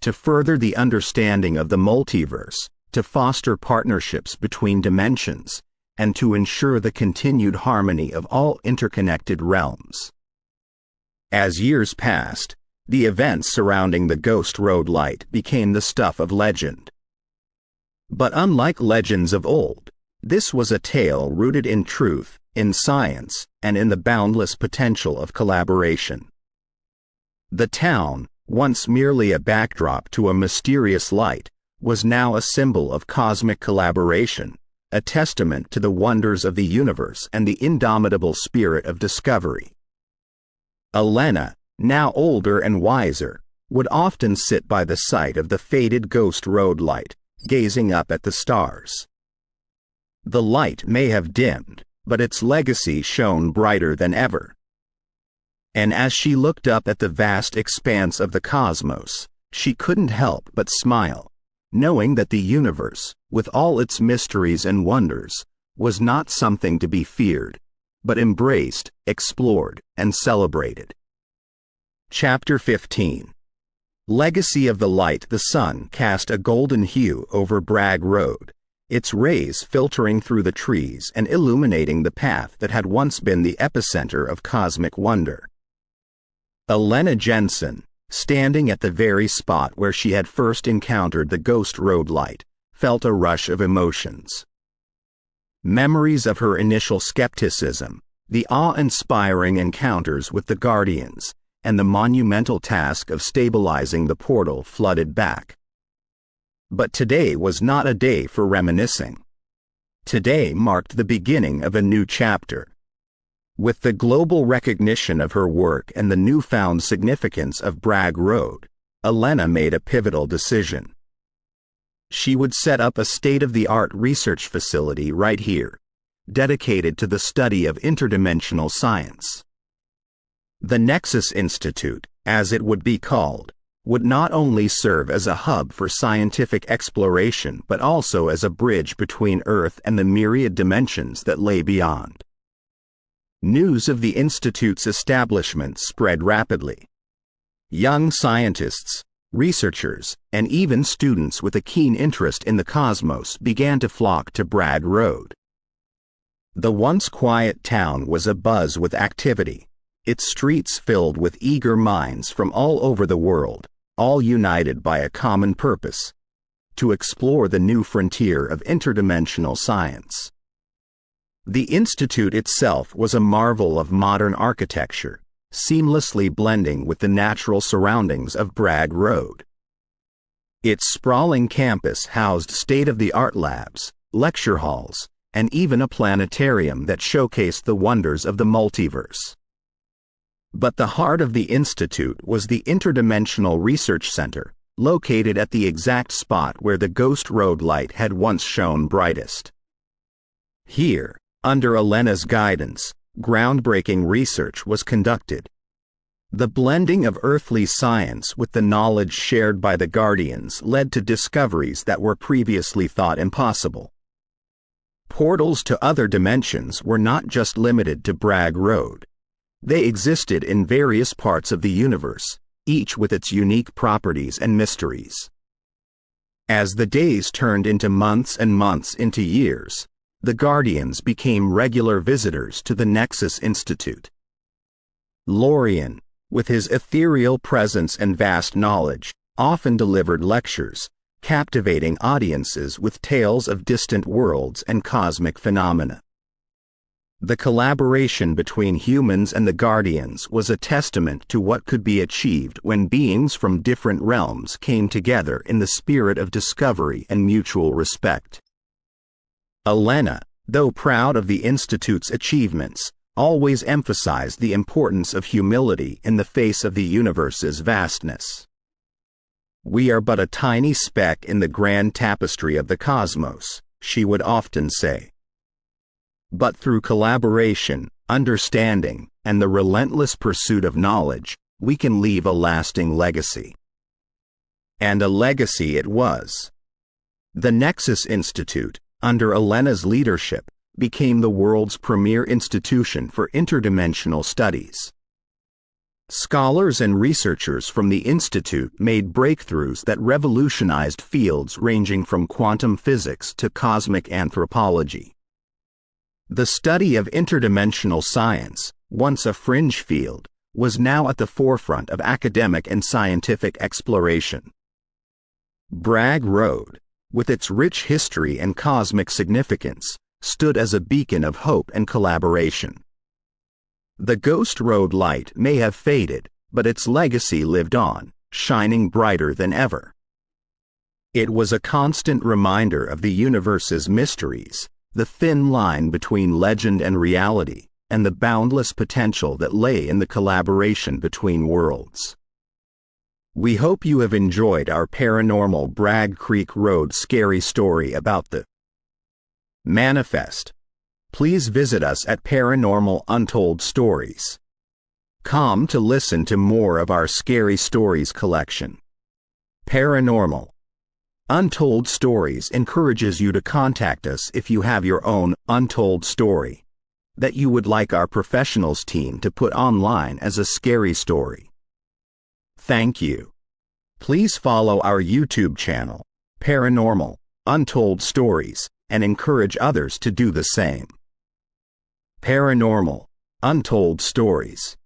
Speaker 1: to further the understanding of the multiverse, to foster partnerships between dimensions, and to ensure the continued harmony of all interconnected realms. As years passed, the events surrounding the Ghost Road light became the stuff of legend. But unlike legends of old, this was a tale rooted in truth, in science, and in the boundless potential of collaboration. The town, once merely a backdrop to a mysterious light, was now a symbol of cosmic collaboration, a testament to the wonders of the universe and the indomitable spirit of discovery. Elena, now older and wiser, would often sit by the side of the faded Ghost Road light, gazing up at the stars. The light may have dimmed, but its legacy shone brighter than ever. And as she looked up at the vast expanse of the cosmos, she couldn't help but smile, knowing that the universe, with all its mysteries and wonders, was not something to be feared, but embraced, explored, and celebrated. Chapter 15. Legacy of the light. The sun cast a golden hue over Bragg Road, its rays filtering through the trees and illuminating the path that had once been the epicenter of cosmic wonder. Elena Jensen, standing at the very spot where she had first encountered the Ghost Road light, felt a rush of emotions. Memories of her initial skepticism, the awe-inspiring encounters with the Guardians, and the monumental task of stabilizing the portal flooded back. But today was not a day for reminiscing. Today marked the beginning of a new chapter. With the global recognition of her work and the newfound significance of Bragg Road, Elena made a pivotal decision. She would set up a state-of-the-art research facility right here, dedicated to the study of interdimensional science. The Nexus Institute, as it would be called, would not only serve as a hub for scientific exploration but also as a bridge between Earth and the myriad dimensions that lay beyond. News of the Institute's establishment spread rapidly. Young scientists, researchers, and even students with a keen interest in the cosmos began to flock to Bragg Road. The once quiet town was abuzz with activity, its streets filled with eager minds from all over the world, all united by a common purpose: to explore the new frontier of interdimensional science. The Institute itself was a marvel of modern architecture, seamlessly blending with the natural surroundings of Bragg Road. Its sprawling campus housed state-of-the-art labs, lecture halls, and even a planetarium that showcased the wonders of the multiverse. But the heart of the Institute was the Interdimensional Research Center, located at the exact spot where the Ghost Road light had once shone brightest. Here, under Elena's guidance, groundbreaking research was conducted. The blending of earthly science with the knowledge shared by the Guardians led to discoveries that were previously thought impossible. Portals to other dimensions were not just limited to Bragg Road. They existed in various parts of the universe, each with its unique properties and mysteries. As the days turned into months and months into years, the Guardians became regular visitors to the Nexus Institute. Lorian, with his ethereal presence and vast knowledge, often delivered lectures, captivating audiences with tales of distant worlds and cosmic phenomena. The collaboration between humans and the Guardians was a testament to what could be achieved when beings from different realms came together in the spirit of discovery and mutual respect. Elena, though proud of the Institute's achievements, always emphasized the importance of humility in the face of the universe's vastness. "We are but a tiny speck in the grand tapestry of the cosmos," she would often say. But through collaboration, understanding, and the relentless pursuit of knowledge, we can leave a lasting legacy. And a legacy it was. The Nexus Institute, under Elena's leadership, became the world's premier institution for interdimensional studies. Scholars and researchers from the Institute made breakthroughs that revolutionized fields ranging from quantum physics to cosmic anthropology. The study of interdimensional science, once a fringe field, was now at the forefront of academic and scientific exploration. Bragg Road, with its rich history and cosmic significance, stood as a beacon of hope and collaboration. The Ghost Road light may have faded, but its legacy lived on, shining brighter than ever. It was a constant reminder of the universe's mysteries, the thin line between legend and reality, and the boundless potential that lay in the collaboration between worlds. We hope you have enjoyed our paranormal Bragg Creek Road scary story about the Manifest. Please visit us at Paranormal Untold Stories. Come to listen to more of our scary stories collection. Paranormal Untold Stories encourages you to contact us if you have your own untold story that you would like our professionals team to put online as a scary story. Thank you. Please follow our YouTube channel, Paranormal Untold Stories, and encourage others to do the same. Paranormal Untold Stories.